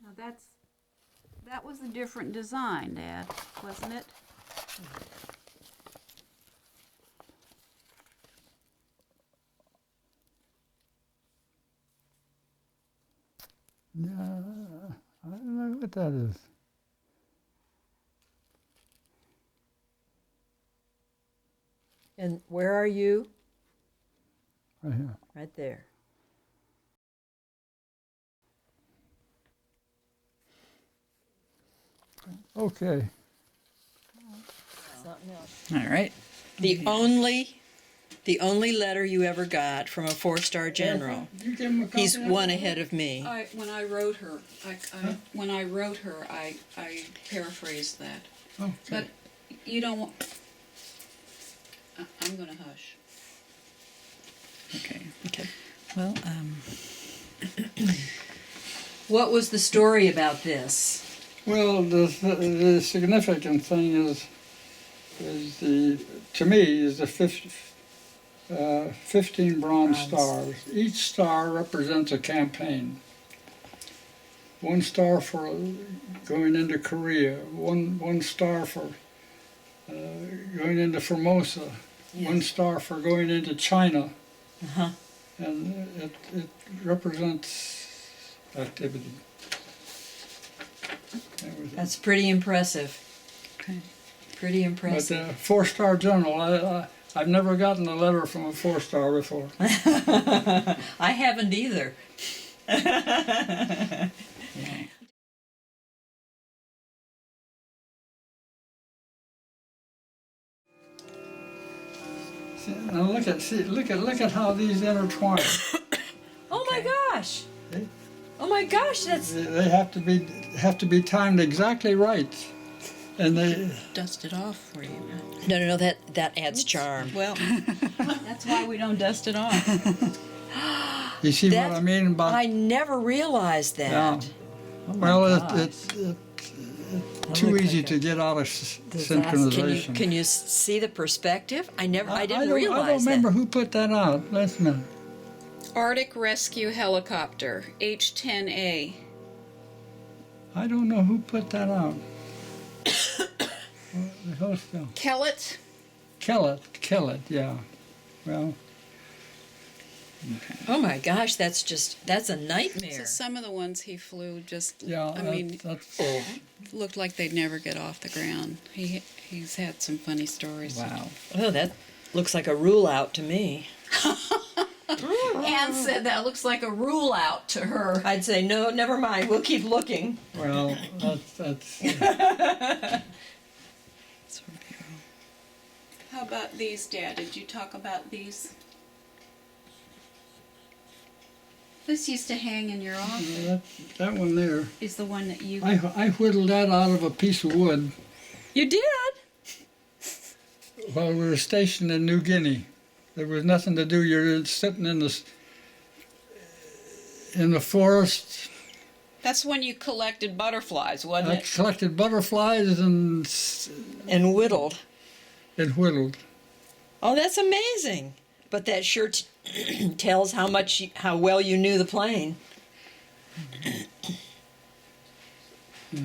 Now that was a different design, Dad, wasn't it? Yeah, I don't know what that is. And where are you? Right here. Right there. Okay. Something else. All right. The only letter you ever got from a 4-star general. You give him a copy He's of one it? ahead of me. When I wrote her, I paraphrased that. Okay. But you don't want. I'm going to hush. Okay. Okay. Well, What was the story about this? Well, the significant thing is to me, is the 15 bronze stars. Each star represents a campaign. 1 star for going into Korea, one star for going into Formosa, 1 star for going into China, and it represents activity. That's pretty impressive. okay. Pretty But impressive. 4-star general, I've never gotten a letter from a 4-star before. I haven't either. Now look at how these intertwine. Oh my gosh! See? Oh my gosh! That's They have to be timed exactly right, and they. Dust it off for you. no. That adds charm. Well, that's why we don't dust it off. You see what I mean about? I never realized that. Yeah. Well, it's too easy to get out of synchronization. Can you see the perspective? I didn't I don't realize remember that. who put that out. Let's know. Arctic Rescue Helicopter, H-10A. I don't know who put that out. Hold still. Kellett. Kill it, yeah. Well, Oh my gosh, that's a nightmare. So some of the ones he flew just, yeah, I mean, that's looked like they'd never get off the ground. He's had some funny stories. Wow. Oh, that looks like a rule out to me. Anne said that looks like a rule out to her. I'd say no, never mind. We'll keep looking. well, that's How about these, Dad? Did you talk about these? This used to hang in your office. that one there. Is the one that you... I whittled that out of a piece of wood You did? while we were stationed in New Guinea. There was nothing to do. You're sitting in the forest. That's when you collected butterflies, wasn't I it? collected butterflies and And whittled. whittled. Oh, that's amazing. But that sure tells how well you knew the plane. Yeah.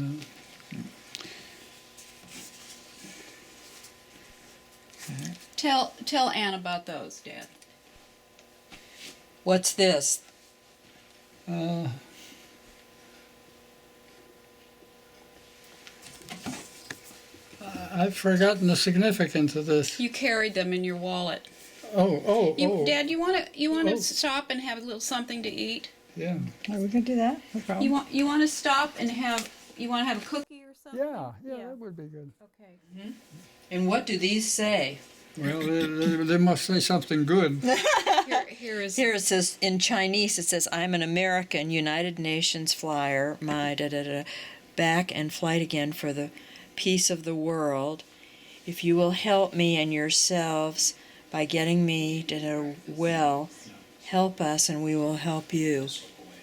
Tell Anne about those, Dad. What's this? I've forgotten the significance of this. You carried them in your wallet. Oh. Dad, you want to stop and have a little something to eat? Yeah. We can do that. No problem. You want to stop and have a cookie or something? Yeah, that would be good. Okay. And what do these say? Well, they must say something good. Here is. Here it says, in Chinese, it says, I'm an American United Nations flyer, my da-da-da, back and flight again for the peace of the world. If you will help me and yourselves by getting me well, help us and we will help you.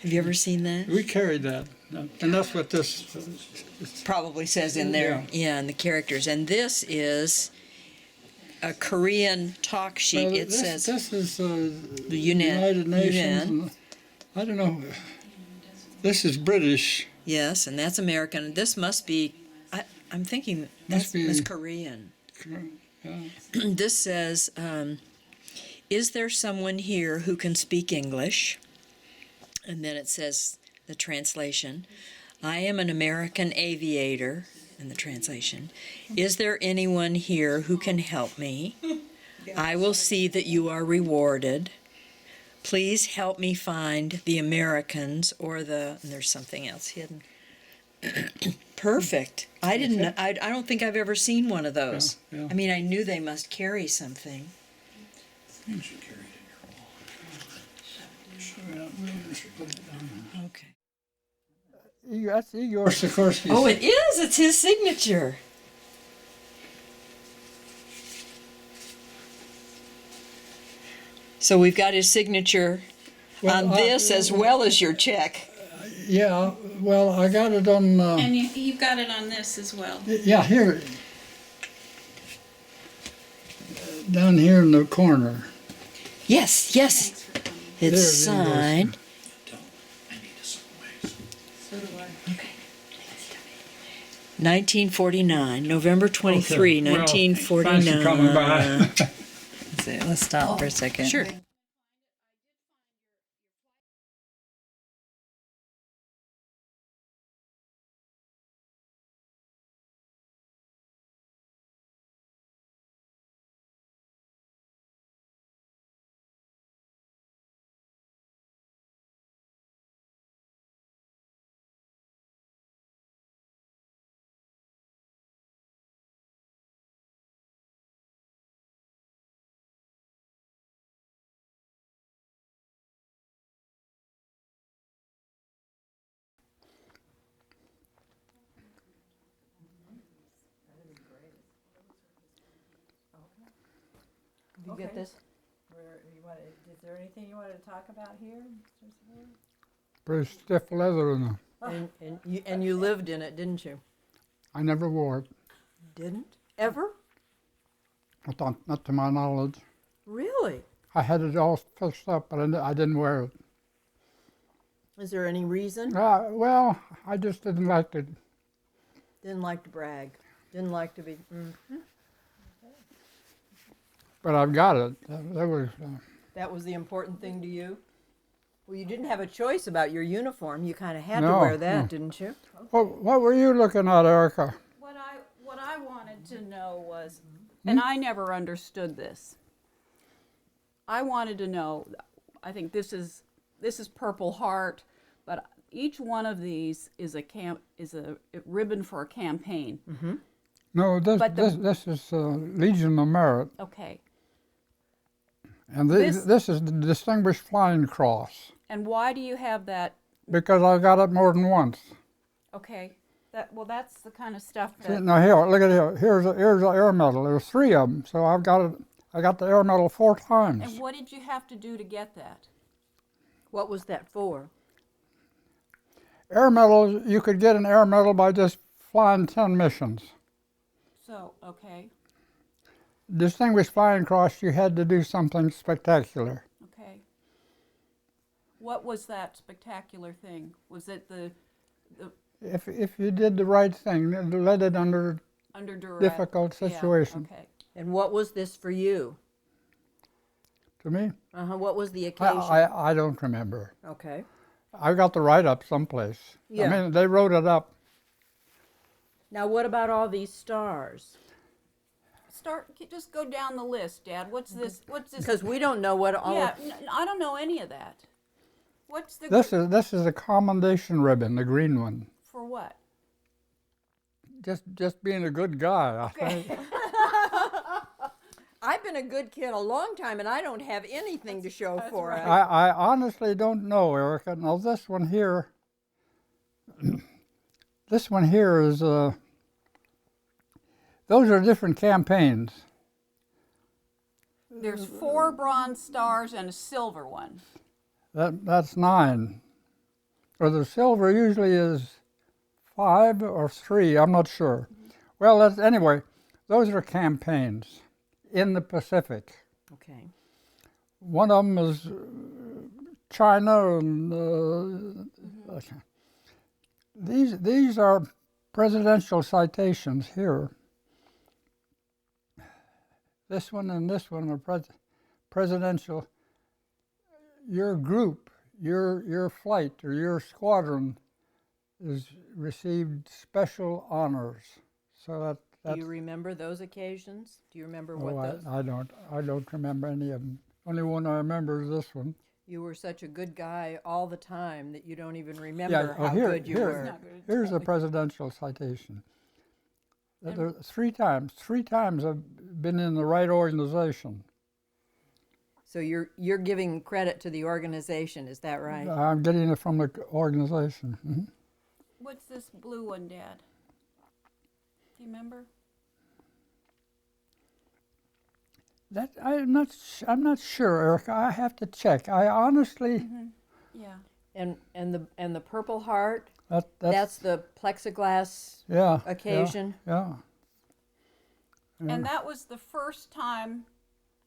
Have you ever seen that? We carried that, and that's what this. Probably says in there, yeah, in the characters. And this is a Korean talk sheet. Well, It says this is the United Nations. UN. And I don't know. This is British. Yes, and that's American. This must be. I'm thinking that's be- Korean. Yeah. This says, is there someone here who can speak English? And then it says the translation, I am an American aviator, in the translation. Is there anyone here who can help me? I will see that you are rewarded. Please help me find the Americans or and there's something else hidden. Perfect. I don't think I've ever seen one of those. Yeah, yeah. I mean, I knew they must carry something. Okay. That's Igor Sikorsky. Oh, it is. It's his signature. So we've got his signature on this as well as your check. Yeah, well, I got it on. And you've got it on this as well. Yeah, here. Down here in the corner. Yes, yes. Thanks for coming. It's There, signed. So do I. 1949, November 23, Okay, well, 1949. thanks for coming by. Let's stop for a second. Sure. You get this? Is there anything you wanted to talk about here, Mr. Svore? Pretty stiff leather in it. And you lived in it, didn't you? I never wore it. Didn't? Ever? Not to my knowledge. Really? I had it all fixed up, but I didn't wear it. Is there any reason? Well, I just didn't like it. Didn't like to brag. Didn't like to be. But I've got it. That was. That was the important thing to you? Well, you didn't have a choice about your uniform. You kind of had to No, wear that, no. didn't you? What were you looking at, Erica? What I wanted to know was, and I never understood this. I wanted to know. I think this is Purple Heart, but each one of these is a ribbon for a campaign. No, But this is Legion of Merit, Okay. and This- this is the Distinguished Flying Cross And why do you have that? because I got it more than once. Okay. That's the kind of stuff See, that. now here, look at here. Here's an air medal. There's 3 of them, so I've got it. I got the air medal 4 times. And what did you have to do to get that? What was that for? Air medals, you could get an air medal by just flying 10 missions. So, okay. Distinguished Flying Cross, you had to do something spectacular. Okay. What was that spectacular thing? Was it the If you did the right thing, it led it under under duress? difficult situations. Yeah, okay. And what was this for you? To me, What was the occasion? I don't remember. Okay. I got the write-up someplace. Yeah. I mean, they wrote it up. Now, what about all these stars? Just go down the list, Dad. What's this? What's this? Because we don't know what all Yeah, of... I don't know any of that. What's the This is a commendation ribbon, the green one. for what? Just being a good guy, I think. I've been a good kid a long time, and I don't have anything to show for it. I honestly don't know, Erica. Now this one here, this one here is, those are different campaigns. There's 4 bronze stars and a silver one. That's 9. Or the silver usually is 5 or 3, I'm not sure. Well, anyway, those are campaigns in the Pacific. Okay. One of them is China, and okay. These are presidential citations here. This one and this one are presidential. Your group, your flight or your squadron is received special honors. So that's. Do you remember those occasions? Do you remember what those... I don't remember any of them. Only one I remember is this one. You were such a good guy all the time that you don't even remember how here, good you here, were. Here's a presidential citation. There, 3 times I've been in the right organization. So you're giving credit to the organization, is that right? I'm getting it from the organization. Mm-hmm. What's this blue one, Dad? Do you remember? That I'm not sure, Erica. I have to check. I honestly. Yeah. And the Purple Heart, That's that's the plexiglass yeah occasion. Yeah. And that was the first time,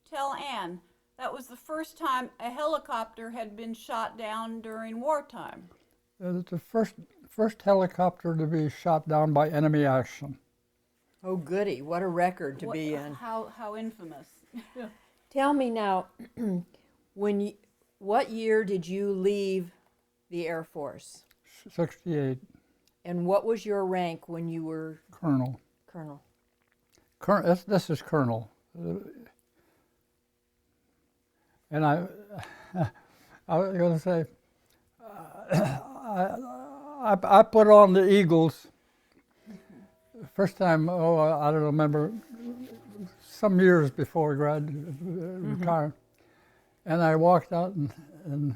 tell Ann, that was the first time a helicopter had been shot down during wartime. It's the first helicopter to be shot down by enemy action. Oh, goody! What a record to be in. How infamous. Tell me now, what year did you leave the Air Force? 68, And what was your rank when you were Colonel. colonel? This is Colonel. And I was going to say, I put on the Eagles. First time, I don't remember, some years before retired. And I walked out and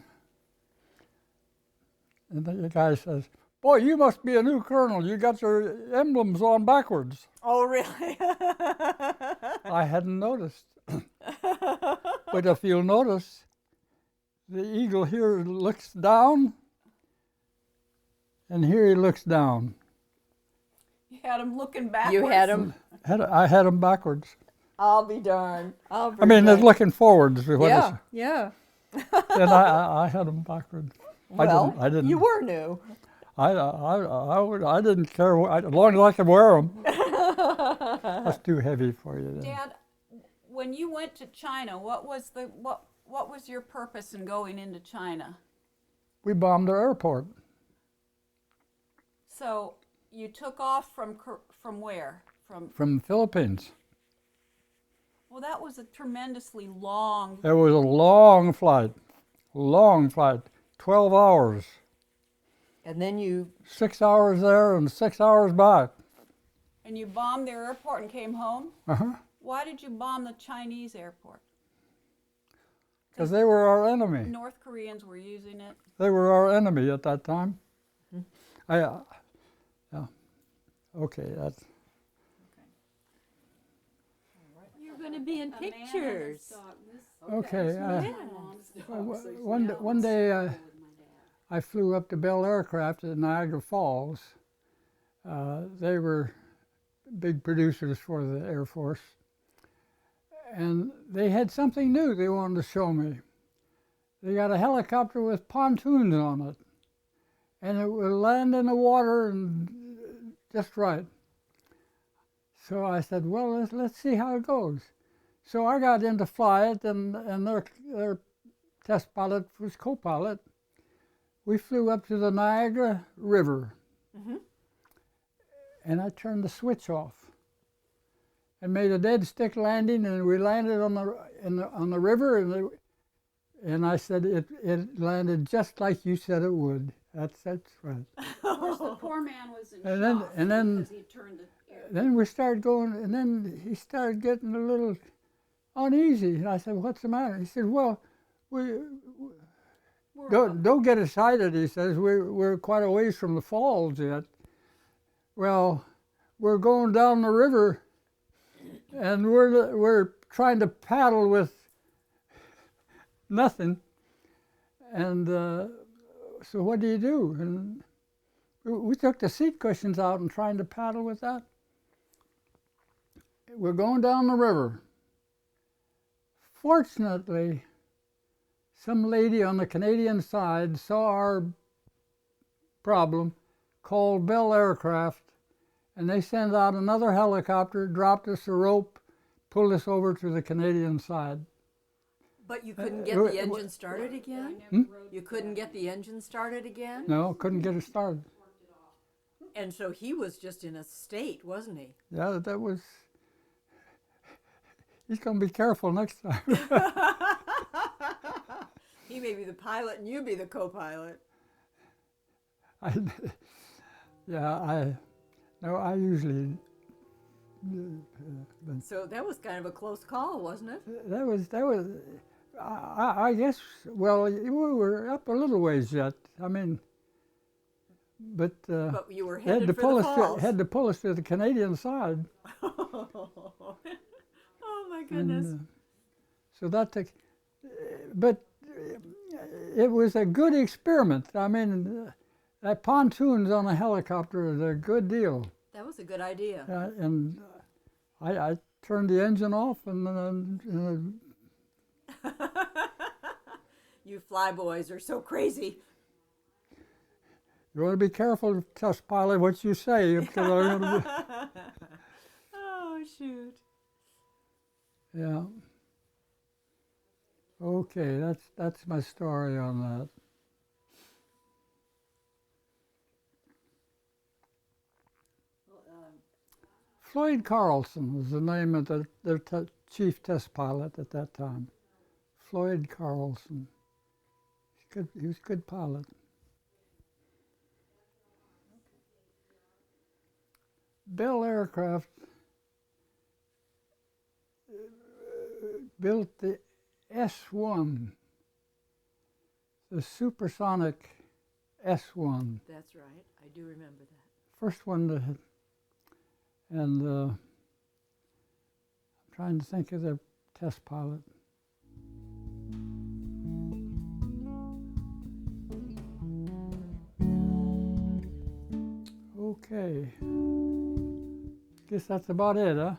the guy says, "Boy, you must be a new colonel. You got your emblems on backwards." Oh, really? I hadn't noticed. But if you'll notice, the eagle here looks down, and here he looks down. You had him looking backwards. You had him. I had him backwards. I'll be darned. I mean, it's looking forwards. Yeah, yeah. And I had him backwards. Well, I didn't. you were new. I didn't care as long as I could wear them. That's too heavy for you. Then. Dad, when you went to China, what was your purpose in going into China? We bombed their airport. So you took off from where? From the Philippines. Well, that was a tremendously long. It was a long flight, 12 hours. And then you... 6 hours there and 6 hours back. And you bombed their airport and came home? Uh-huh. Why did you bomb the Chinese airport? Because they were our enemy. North Koreans were using it. They were our enemy at that time. Yeah. Okay, that's... You're going to be in pictures. Okay. One day I flew up to Bell Aircraft at Niagara Falls. They were big producers for the Air Force. And they had something new they wanted to show me. They got a helicopter with pontoons on it. And it would land in the water and just right. So I said, well, let's see how it goes. So I got in to fly it, and their test pilot was co-pilot. we flew up to the Niagara River, Mhm. and I turned the switch off and made a dead stick landing, and we landed on the river, and I said it landed just like you said it would. That's right. Of course, the poor man was in And then- shock and then- because he had turned the air. Then we started going, and then he started getting a little uneasy, and I said, "What's the matter?" He said, "Well, we don't get excited." He says, "We're quite a ways from the falls yet." Well, we're going down the river, and we're trying to paddle with nothing, and so what do you do? And we took the seat cushions out and trying to paddle with that. We're going down the river. Fortunately, some lady on the Canadian side saw our problem, called Bell Aircraft, and they sent out another helicopter, dropped us a rope, pulled us over to the Canadian side. But you couldn't get the engine started again? You couldn't get the engine started again? No, couldn't get it started. And so he was just in a state, wasn't he? Yeah, that was. He's going to be careful next time. He may be the pilot and you be the co-pilot. I usually. So that was kind of a close call, wasn't it? That was. I guess. Well, we were up a little ways yet. I mean, but But you were they had headed to for pull the us. falls. Had to pull us to the Canadian side. Oh my goodness. And, so that took. But it was a good experiment. I mean, pontoons on a helicopter is a good deal. That was a good idea. And I turned the engine off, and You flyboys are so crazy. you want to be careful, test pilot, what you say, because I'm going to Oh shoot. be. Yeah. Okay, that's my story on that. Floyd Carlson was the name of their chief test pilot at that time. Floyd Carlson. He was a good pilot. Bell Aircraft built the S-1, the supersonic S-1. That's right. I do remember that. First one to hit. And I'm trying to think of the test pilot. Okay. Guess that's about it, huh?